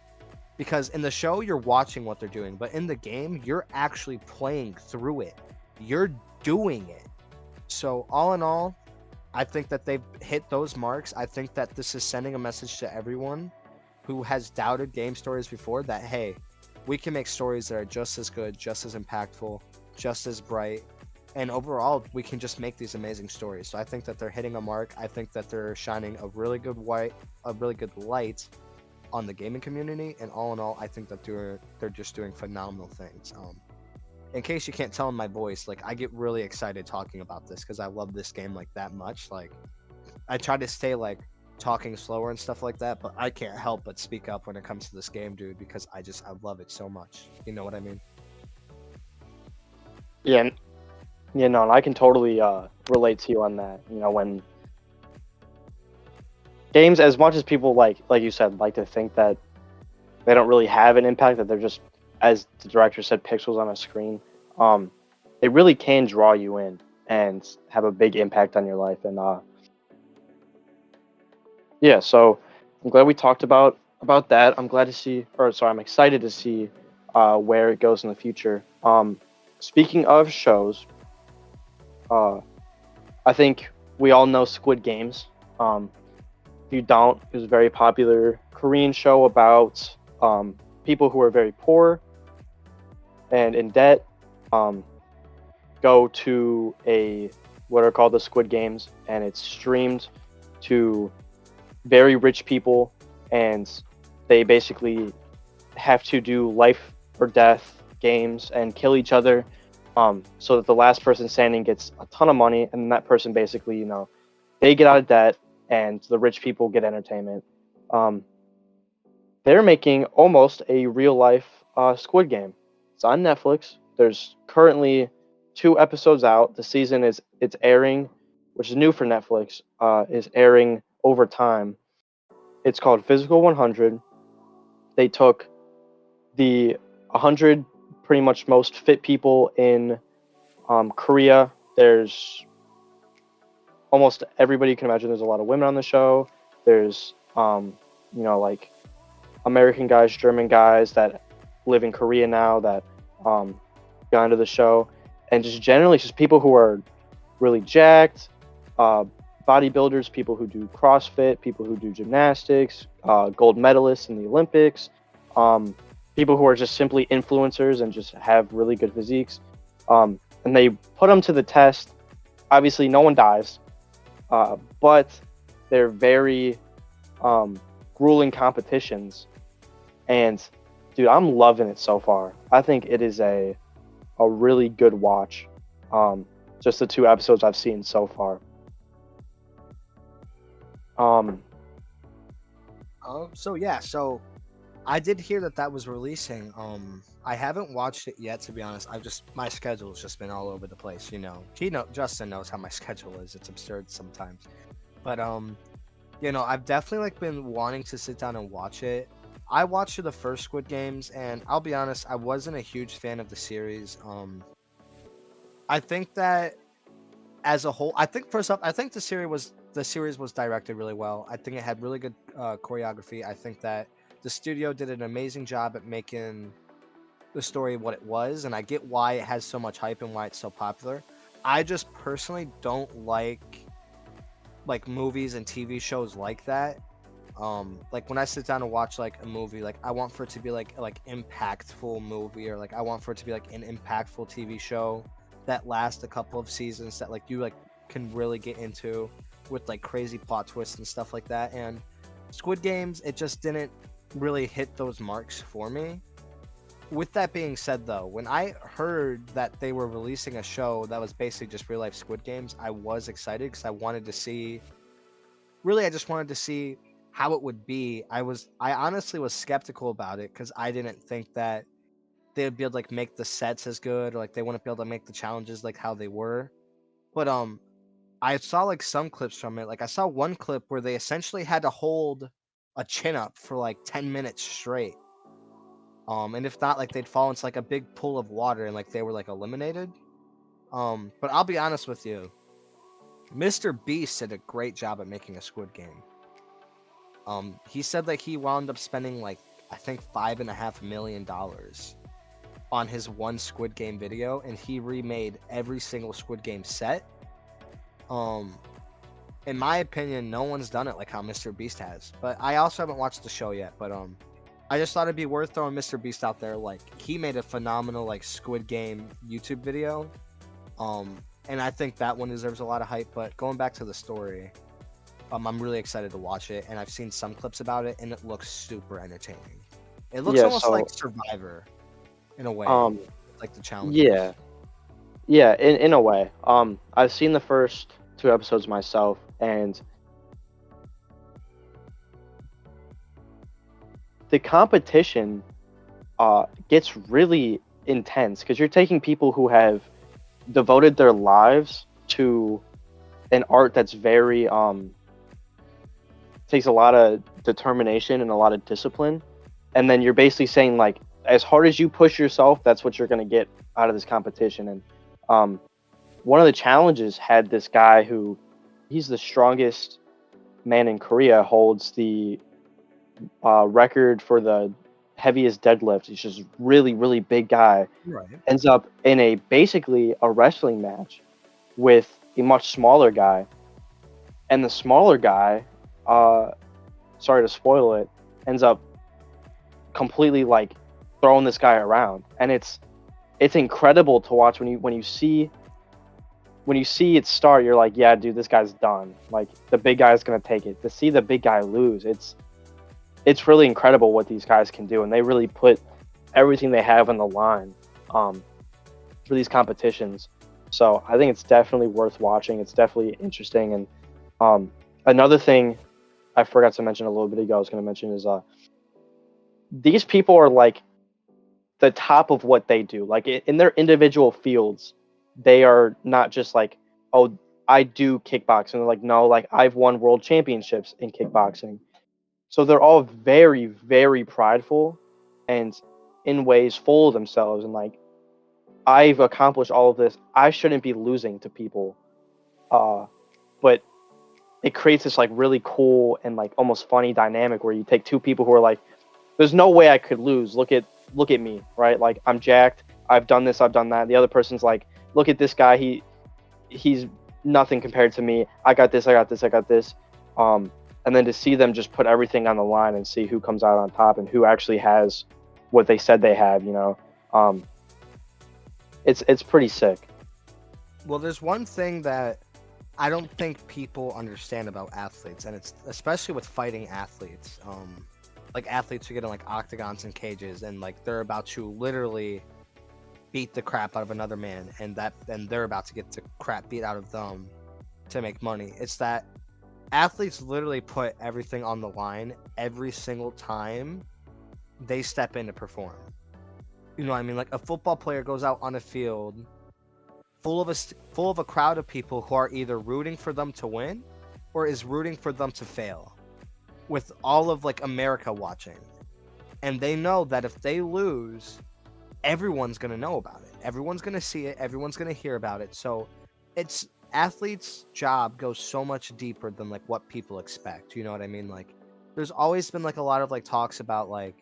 Because in the show, you're watching what they're doing, but in the game, you're actually playing through it. You're doing it. So, all in all, I think that they've hit those marks. I think that this is sending a message to everyone who has doubted game stories before that, hey, we can make stories that are just as good, just as impactful, just as bright. And overall, we can just make these amazing stories. So I think that they're hitting a mark. I think that they're shining a really good light on the gaming community. And all in all, I think that they're just doing phenomenal things. In case you can't tell in my voice, like I get really excited talking about this because I love this game like that much. Like I try to stay like talking slower and stuff like that, but I can't help but speak up when it comes to this game, dude, because I love it so much. You know what I mean? yeah, yeah. No, and I can totally relate to you on that. You know, when games, as much as people like you said, like to think that they don't really have an impact, that they're just, as the director said, pixels on a screen. Um, it really can draw you in and have a big impact on your life. And yeah, so I'm glad we talked about that. I'm glad to see, or sorry, I'm excited to see where it goes in the future. Speaking of shows, uh, I think we all know Squid Games. If you don't, it was a very popular Korean show about people who are very poor and in debt, um, go to a what are called the Squid Games, and it's streamed to very rich people, and they basically have to do life or death games and kill each other, so that the last person standing gets a ton of money, and that person basically, they get out of debt, and the rich people get entertainment. Um, they're making almost a real life Squid Game. It's on Netflix. There's currently 2 episodes out. The season is it's airing, which is new for Netflix. Is airing over time. It's called Physical 100. They took the 100 pretty much most fit people in Korea. There's almost everybody you can imagine. There's a lot of women on the show. There's like American guys, German guys that live in Korea now that got into the show, and just generally just people who are really jacked, uh, bodybuilders, people who do CrossFit, people who do gymnastics, gold medalists in the Olympics, um, people who are just simply influencers and just have really good physiques, and they put them to the test. Obviously, no one dies, but they're very grueling competitions. And dude, I'm loving it so far. I think it is a really good watch. Just the 2 episodes I've seen so far. Um, So yeah, so I did hear that that was releasing. I haven't watched it yet, to be honest. My schedule's just been all over the place. Justin knows how my schedule is. It's absurd sometimes. But I've definitely like been wanting to sit down and watch it. I watched the first Squid Games, and I'll be honest, I wasn't a huge fan of the series. I think that as a whole, I think first off, I think the series was directed really well. I think it had really good choreography. I think that the studio did an amazing job at making the story what it was, and I get why it has so much hype and why it's so popular. I just personally don't like movies and TV shows like that. Like when I sit down and watch like a movie, like I want for it to be like impactful movie, or like I want for it to be like an impactful TV show that lasts a couple of seasons, that like you like can really get into, with like crazy plot twists and stuff like that. And Squid Games, it just didn't really hit those marks for me. With that being said, though, when I heard that they were releasing a show that was basically just real life Squid Games, I was excited because I wanted to see. Really, I just wanted to see how it would be. I honestly was skeptical about it because I didn't think that they would be able to like make the sets as good, or like they wouldn't be able to make the challenges like how they were. But I saw like some clips from it. Like I saw one clip where they essentially had to hold a chin up for like 10 minutes straight. And if not, like they'd fall into like a big pool of water and like they were like eliminated. But I'll be honest with you, Mr. Beast did a great job at making a Squid Game. He said that he wound up spending like I think $5.5 million on his one Squid Game video, and he remade every single Squid Game set. Um, in my opinion, no one's done it like how Mr. Beast has. But I also haven't watched the show yet. But I just thought it'd be worth throwing Mr. Beast out there. Like he made a phenomenal like Squid Game YouTube video. Um, and I think that one deserves a lot of hype. But going back to the story, I'm really excited to watch it, and I've seen some clips about it, and it looks super entertaining. It looks yeah, almost so like Survivor in a way, um, like the challenges. yeah, yeah, in a way. I've seen the first 2 episodes myself, and the competition gets really intense because you're taking people who have devoted their lives to an art that's very takes a lot of determination and a lot of discipline, and then you're basically saying like, as hard as you push yourself, that's what you're gonna get out of this competition. And um, one of the challenges had this guy who, he's the strongest man in Korea, holds the record for the heaviest deadlift. He's just really, really big guy. Right. Ends up in a basically a wrestling match with a much smaller guy, and the smaller guy, uh, sorry to spoil it, ends up completely like throwing this guy around, and it's incredible to watch when you see it start. You're like, yeah, dude, this guy's done. Like the big guy's gonna take it. To see the big guy lose, it's really incredible what these guys can do, and they really put everything they have on the line for these competitions. So I think it's definitely worth watching. It's definitely interesting. And another thing I forgot to mention a little bit ago, I was going to mention is these people are like the top of what they do. Like in their individual fields, they are not just like, oh, I do kickboxing. They're like, no, like I've won world championships in kickboxing. So they're all very, very prideful and in ways full of themselves, and like, I've accomplished all of this. I shouldn't be losing to people. But it creates this like really cool and like almost funny dynamic where you take two people who are like, there's no way I could lose. Look at me, right? Like I'm jacked. I've done this, I've done that. The other person's like, look at this guy. He's nothing compared to me. I got this, I got this, I got this. And then to see them just put everything on the line and see who comes out on top and who actually has what they said they have, it's pretty sick. Well, there's one thing that I don't think people understand about athletes, and it's especially with fighting athletes. Like athletes who get in like octagons and cages, and like they're about to literally beat the crap out of another man, and they're about to get the crap beat out of them to make money. It's that athletes literally put everything on the line every single time they step in to perform. You know what I mean? Like a football player goes out on a field full of a crowd of people who are either rooting for them to win or is rooting for them to fail, with all of like America watching. And they know that if they lose, everyone's going to know about it. Everyone's going to see it, everyone's going to hear about it. So it's athletes' job goes so much deeper than like what people expect. You know what I mean? Like there's always been like a lot of like talks about like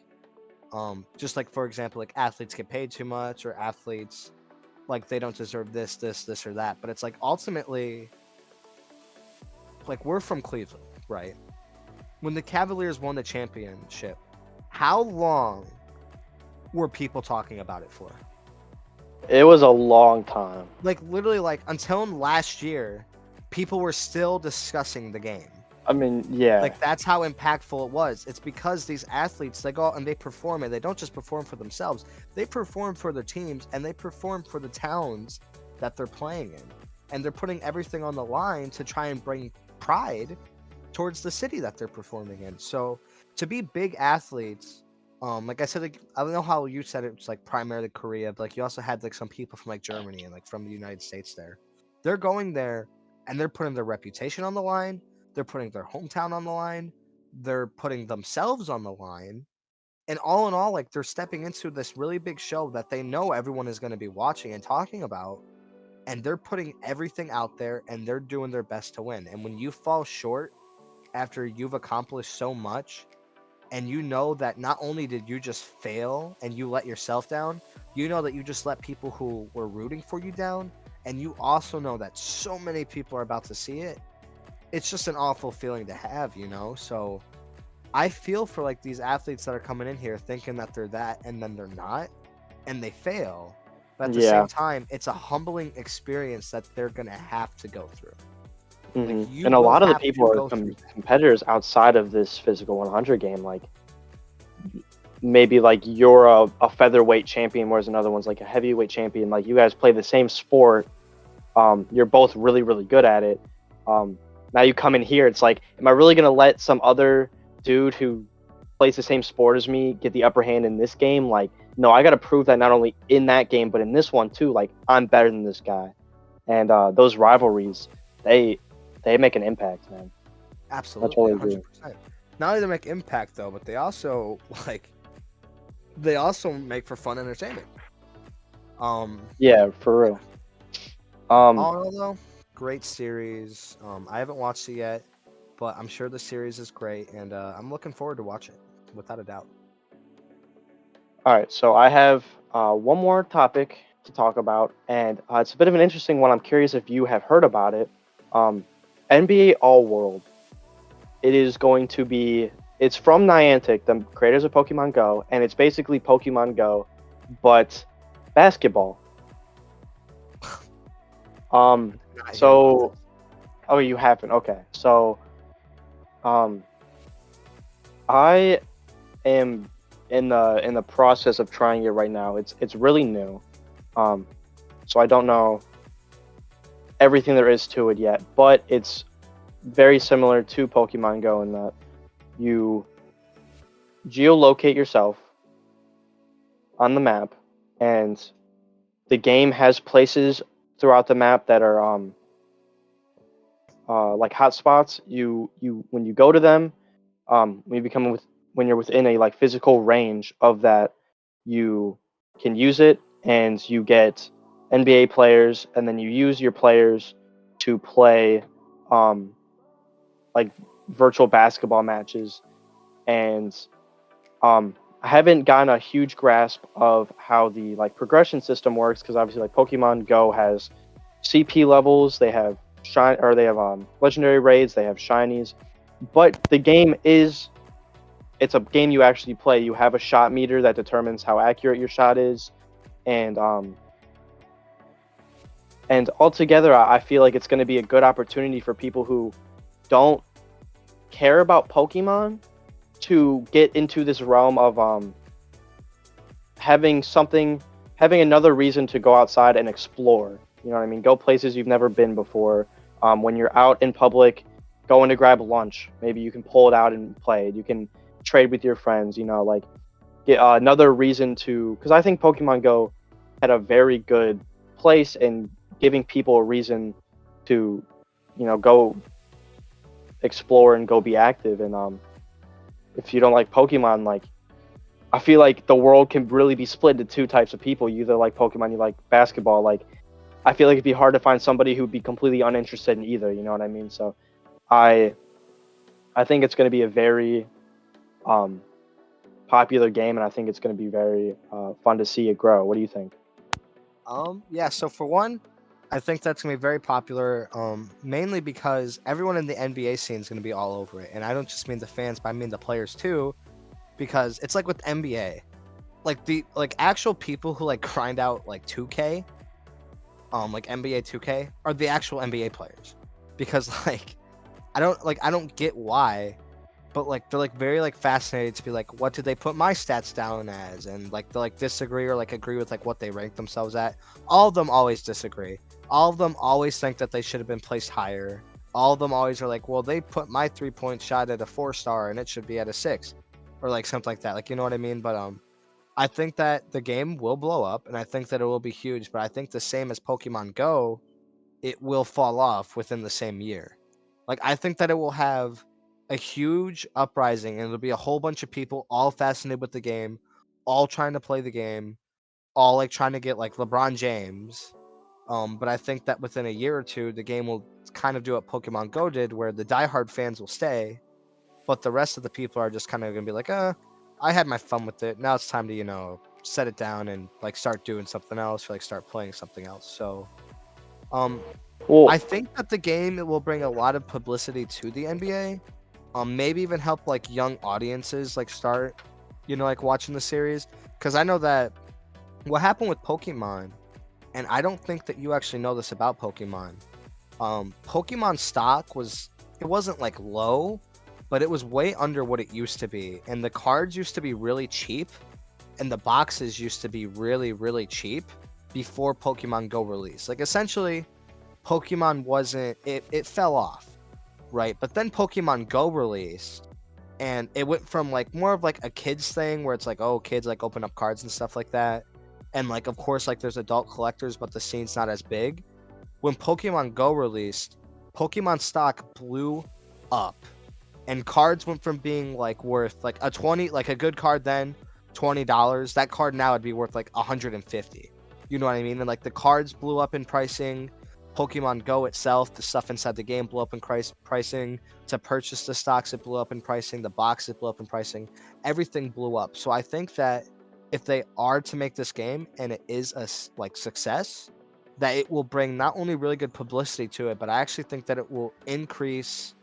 just like for example, like athletes get paid too much, or athletes like they don't deserve this or that. But it's like ultimately, like we're from Cleveland, right? When the Cavaliers won the championship, how long were people talking about it for? It was a long time. Like literally, like until last year, people were still discussing the game. I mean, yeah, Like that's how impactful it was. It's because these athletes, they go out and they perform, and they don't just perform for themselves. They perform for their teams, and they perform for the towns that they're playing in. And they're putting everything on the line to try and bring pride towards the city that they're performing in. So to be big athletes, like I said, like, I don't know how you said it was like primarily Korea, but like you also had like some people from like Germany and like from the United States there. They're going there and they're putting their reputation on the line. They're putting their hometown on the line. They're putting themselves on the line. And all in all, like they're stepping into this really big show that they know everyone is going to be watching and talking about. And they're putting everything out there and they're doing their best to win. And when you fall short after you've accomplished so much, and you know that not only did you just fail and you let yourself down, you know that you just let people who were rooting for you down, and you also know that so many people are about to see it. It's just an awful feeling to have, you know? So I feel for like these athletes that are coming in here thinking that they're that and then they're not, and they fail. But at the yeah. same time, it's a humbling experience that they're going to have to go through. Like you And a will lot of the have people to are go through that. competitors outside of this physical 100 game. Like maybe like you're a featherweight champion, whereas another one's like a heavyweight champion. Like you guys play the same sport. You're both really, really good at it. Now you come in here, it's like, am I really gonna let some other dude who plays the same sport as me get the upper hand in this game? Like, no, I got to prove that not only in that game but in this one too. Like, I'm better than this guy, and those rivalries, they make an impact, man. I Absolutely, totally agree. 100%. Not only they make impact though, but they also like they also make for fun entertainment. Um, Yeah, for real. Um, all in all, though, great series. I haven't watched it yet, but I'm sure the series is great, and I'm looking forward to watching it, without a doubt. all right, so I have one more topic to talk about, and it's a bit of an interesting one. I'm curious if you have heard about it. Um, NBA All World. It is going to be. It's from Niantic, the creators of Pokemon Go, and it's basically Pokemon Go, but basketball. Not hear about So, this. oh, you haven't. Okay, so, um, I am in the process of trying it right now. It's really new. Um, so I don't know everything there is to it yet, but it's very similar to Pokemon Go in that you geolocate yourself on the map, and the game has places throughout the map that are like hotspots. You when you go to them, when you become with when you're within a like physical range of that, you can use it, and you get NBA players, and then you use your players to play um, like virtual basketball matches. And I haven't gotten a huge grasp of how the like progression system works, because obviously like Pokemon Go has CP levels, they have legendary raids, they have shinies, but the game is it's a game you actually play. You have a shot meter that determines how accurate your shot is, and altogether, I feel like it's going to be a good opportunity for people who don't care about Pokemon to get into this realm of having something, having another reason to go outside and explore. You know what I mean? Go places you've never been before. When you're out in public, going to grab lunch, maybe you can pull it out and play it. You can trade with your friends. You know, like get another reason to. Because I think Pokemon Go had a very good place in giving people a reason to, go explore and go be active. And if you don't like Pokemon, like I feel like the world can really be split into two types of people. You either like Pokemon, you like basketball. Like I feel like it'd be hard to find somebody who'd be completely uninterested in either. You know what I mean? So I I think it's going to be a very um, popular game, and I think it's going to be very fun to see it grow. What do you think? Yeah. So for one, I think that's gonna be very popular. Mainly because everyone in the NBA scene is gonna be all over it, and I don't just mean the fans, but I mean the players too. Because it's like with NBA, like the like actual people who like grind out like 2K, like NBA 2K, are the actual NBA players. Because like I don't get why, but like they're like very like fascinated to be like, what did they put my stats down as, and like they like disagree or like agree with like what they rank themselves at. All of them always disagree. All of them always think that they should have been placed higher. All of them always are like, well, they put my 3 point shot at a 4 star and it should be at a 6, or like something like that. Like, you know what I mean? But I think that the game will blow up, and I think that it will be huge. But I think the same as Pokemon Go, it will fall off within the same year. Like, I think that it will have a huge uprising, and it'll be a whole bunch of people all fascinated with the game, all trying to play the game, all like trying to get like LeBron James. But I think that within a year or two, the game will kind of do what Pokemon Go did, where the diehard fans will stay, but the rest of the people are just kind of gonna be like, I had my fun with it. Now it's time to, set it down and like start doing something else, or like start playing something else. So, um, Well, I think that the game it will bring a lot of publicity to the NBA. Maybe even help like young audiences like start, like watching the series. Because I know that what happened with Pokemon, and I don't think that you actually know this about Pokemon. Pokemon stock it wasn't like low, but it was way under what it used to be, and the cards used to be really cheap, and the boxes used to be really really cheap before Pokemon Go released. Like essentially, Pokemon wasn't it fell off, right? But then Pokemon Go released, and it went from like more of like a kids thing where it's like, oh, kids like open up cards and stuff like that, and like of course like there's adult collectors, but the scene's not as big. When Pokemon Go released, Pokemon stock blew up, and cards went from being like worth like a 20, like a good card then, $20, that card now would be worth like 150. You know what I mean? And like the cards blew up in pricing. Pokemon Go itself, the stuff inside the game blew up in pricing. To purchase the stocks, it blew up in pricing. The boxes blew up in pricing. Everything blew up. So I think that if they are to make this game and it is a like success, that it will bring not only really good publicity to it, but I actually think that it will increase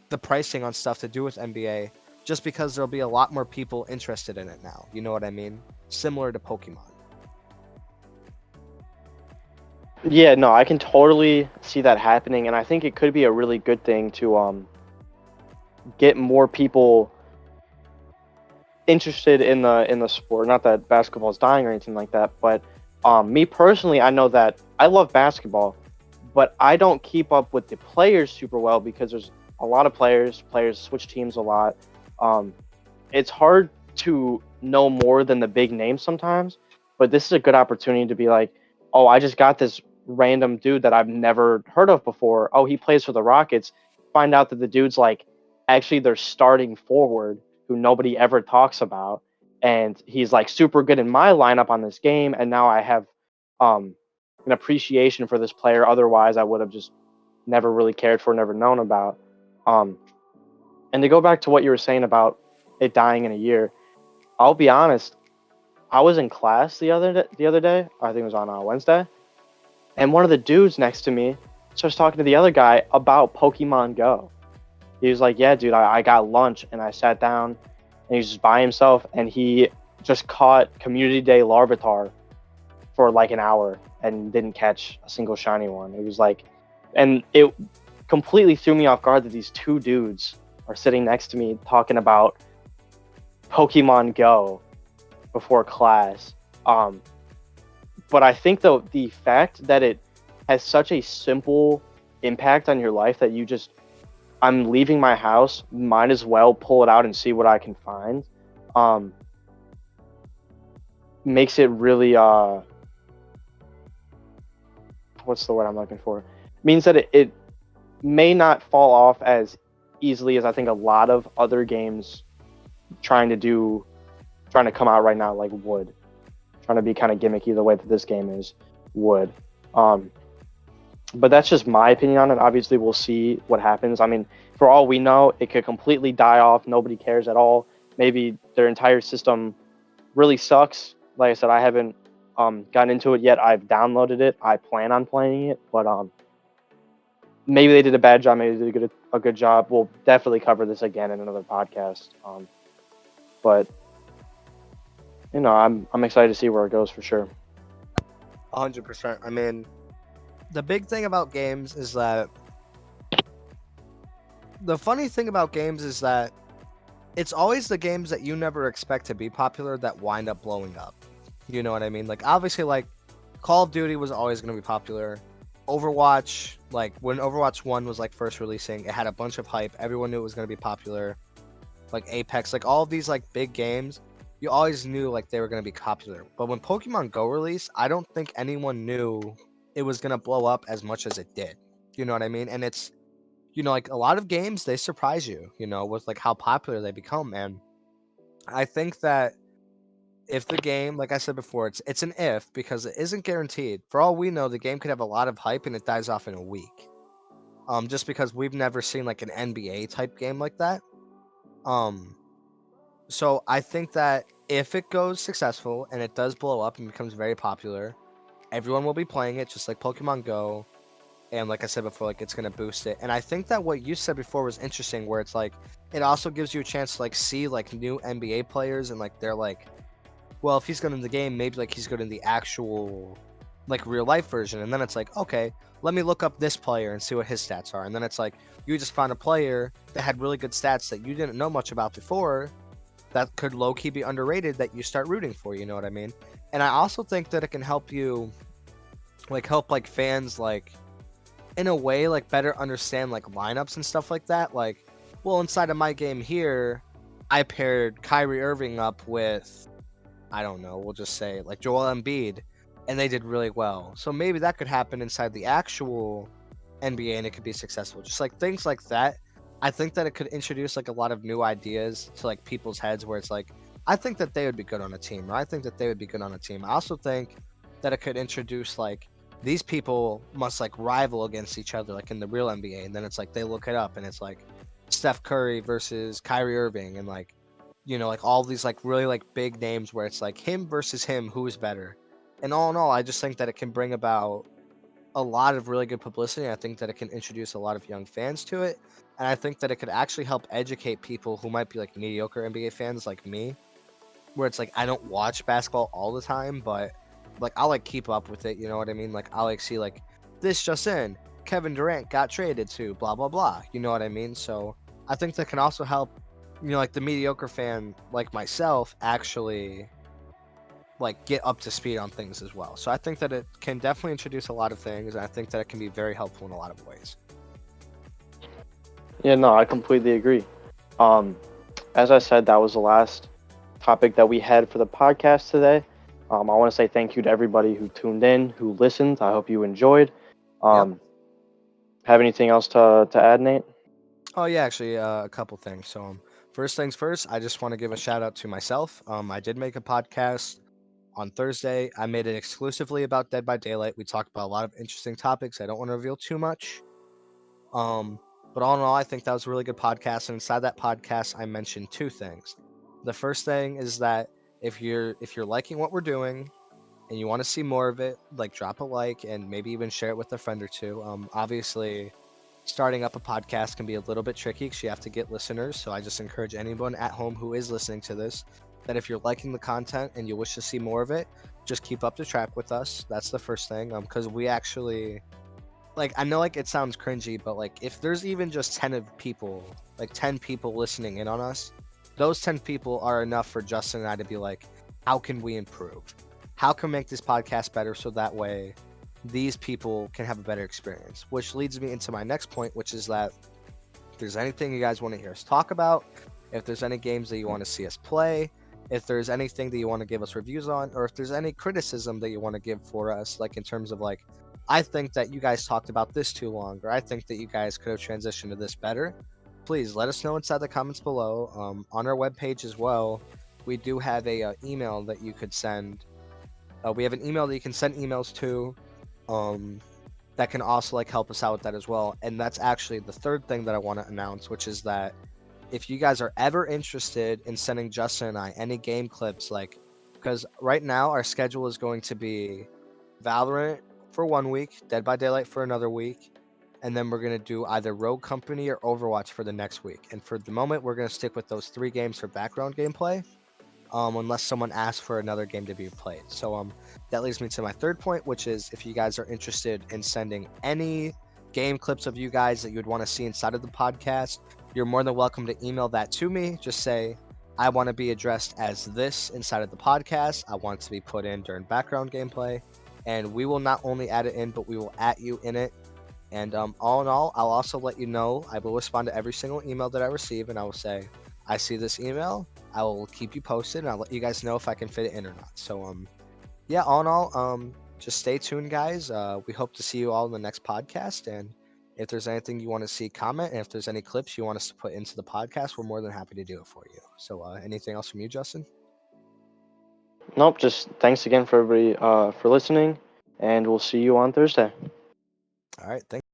the pricing on stuff to do with NBA, just because there'll be a lot more people interested in it now. You know what I mean? Similar to Pokemon. Yeah, no, I can totally see that happening, and I think it could be a really good thing to get more people interested in the sport. Not that basketball is dying or anything like that, but me personally, I know that I love basketball, but I don't keep up with the players super well because there's a lot of players. Players switch teams a lot. Um, it's hard to know more than the big names sometimes, but this is a good opportunity to be like, oh, I just got this random dude that I've never heard of before. Oh, he plays for the Rockets. Find out that the dude's like actually their starting forward who nobody ever talks about, and he's like super good in my lineup on this game, and now I have um an appreciation for this player otherwise I would have just never really cared for, never known about. Um, and to go back to what you were saying about it dying in a year, I'll be honest. I was in class the other day. I think it was on Wednesday, and one of the dudes next to me starts talking to the other guy about Pokemon Go. He was like, "Yeah, dude, I got lunch and I sat down, and he's just by himself, and he just caught Community Day Larvitar for like an hour and didn't catch a single shiny one." It was like, and it completely threw me off guard that these two dudes are sitting next to me talking about Pokemon Go before class. Um, but I think though the fact that it has such a simple impact on your life that you just, I'm leaving my house, might as well pull it out and see what I can find. Um, Makes it really what's the word I'm looking for? Means that it may not fall off as easily as I think a lot of other games trying to do trying to come out right now like would. Trying to be kind of gimmicky the way that this game is would. Um, but that's just my opinion on it. Obviously, we'll see what happens. I mean, for all we know, it could completely die off. Nobody cares at all. Maybe their entire system really sucks. Like I said, I haven't gotten into it yet. I've downloaded it. I plan on playing it, but maybe they did a bad job. Maybe they did a good job. We'll definitely cover this again in another podcast. But I'm excited to see where it goes for sure. 100%. I mean, the big thing about games is that the funny thing about games is that it's always the games that you never expect to be popular that wind up blowing up. You know what I mean? Like, obviously, like, Call of Duty was always going to be popular. Overwatch, like, when Overwatch 1 was, like, first releasing, it had a bunch of hype. Everyone knew it was going to be popular. Like, Apex, like, all of these, like, big games, you always knew, like, they were going to be popular. But when Pokemon Go released, I don't think anyone knew it was going to blow up as much as it did. You know what I mean? And it's, like, a lot of games, they surprise you, with, like, how popular they become. And I think that if the game, like I said before, it's an if because it isn't guaranteed. For all we know, the game could have a lot of hype and it dies off in a week. Just because we've never seen like an NBA type game like that. Um, so I think that if it goes successful and it does blow up and becomes very popular, everyone will be playing it just like Pokemon Go. And like I said before, like it's gonna boost it. And I think that what you said before was interesting, where it's like it also gives you a chance to like see like new NBA players and like they're like, well, if he's good in the game, maybe like he's good in the actual like real life version. And then it's like, okay, let me look up this player and see what his stats are. And then it's like you just found a player that had really good stats that you didn't know much about before that could low key be underrated that you start rooting for, you know what I mean? And I also think that it can help you like help like fans like in a way like better understand like lineups and stuff like that. Like, well, inside of my game here, I paired Kyrie Irving up with, I don't know, we'll just say like Joel Embiid, and they did really well. So maybe that could happen inside the actual NBA and it could be successful. Just like things like that. I think that it could introduce like a lot of new ideas to like people's heads where it's like, I think that they would be good on a team. Or I think that they would be good on a team. I also think that it could introduce like these people must like rival against each other like in the real NBA, and then it's like they look it up and it's like Steph Curry versus Kyrie Irving, and like like all these like really like big names where it's like him versus him, who is better. And all in all, I just think that it can bring about a lot of really good publicity. I think that it can introduce a lot of young fans to it. And I think that it could actually help educate people who might be like mediocre NBA fans like me, where it's like I don't watch basketball all the time, but like I'll like keep up with it, you know what I mean? Like I'll like see like this just in, Kevin Durant got traded to blah blah blah. You know what I mean? So I think that can also help, like the mediocre fan like myself actually like get up to speed on things as well. So I think that it can definitely introduce a lot of things, and I think that it can be very helpful in a lot of ways. Yeah, no, I completely agree. Um, as I said, that was the last topic that we had for the podcast today. I want to say thank you to everybody who tuned in, who listened. I hope you enjoyed. Yep. Um, have anything else to add, Nate? Oh yeah, actually, a couple things. So, first things first, I just want to give a shout out to myself. I did make a podcast on Thursday. I made it exclusively about Dead by Daylight. We talked about a lot of interesting topics. I don't want to reveal too much. Um, but all in all, I think that was a really good podcast. And inside that podcast, I mentioned two things. The first thing is that if you're liking what we're doing and you want to see more of it, like drop a like and maybe even share it with a friend or two. Obviously, starting up a podcast can be a little bit tricky because you have to get listeners. So I just encourage anyone at home who is listening to this that if you're liking the content and you wish to see more of it, just keep up the track with us. That's the first thing. Because we actually like I know like it sounds cringy, but like if there's even just 10 of people, like 10 people listening in on us, those 10 people are enough for Justin and I to be like, how can we improve? How can we make this podcast better so that way these people can have a better experience? Which leads me into my next point, which is that if there's anything you guys want to hear us talk about, if there's any games that you want to see us play, if there's anything that you want to give us reviews on, or if there's any criticism that you want to give for us, like in terms of like, I think that you guys talked about this too long, or I think that you guys could have transitioned to this better, please let us know inside the comments below. On our webpage as well, we do have a email that you could send. We have an email that you can send emails to. Um, that can also like help us out with that as well. And that's actually the third thing that I want to announce, which is that if you guys are ever interested in sending Justin and I any game clips, like because right now our schedule is going to be Valorant for 1 week, Dead by Daylight for another week, and then we're gonna do either Rogue Company or Overwatch for the next week. And for the moment, we're gonna stick with those three games for background gameplay, unless someone asks for another game to be played. So that leads me to my third point, which is if you guys are interested in sending any game clips of you guys that you would want to see inside of the podcast, you're more than welcome to email that to me. Just say, I want to be addressed as this inside of the podcast. I want it to be put in during background gameplay. And we will not only add it in, but we will at you in it. And all in all, I'll also let you know. I will respond to every single email that I receive, and I will say, I see this email. I will keep you posted, and I'll let you guys know if I can fit it in or not. So yeah, all in all, just stay tuned, guys. We hope to see you all in the next podcast. And if there's anything you want to see, comment. And if there's any clips you want us to put into the podcast, we're more than happy to do it for you. So anything else from you, Justin? Nope. Just thanks again for everybody for listening, and we'll see you on Thursday. All right, thanks.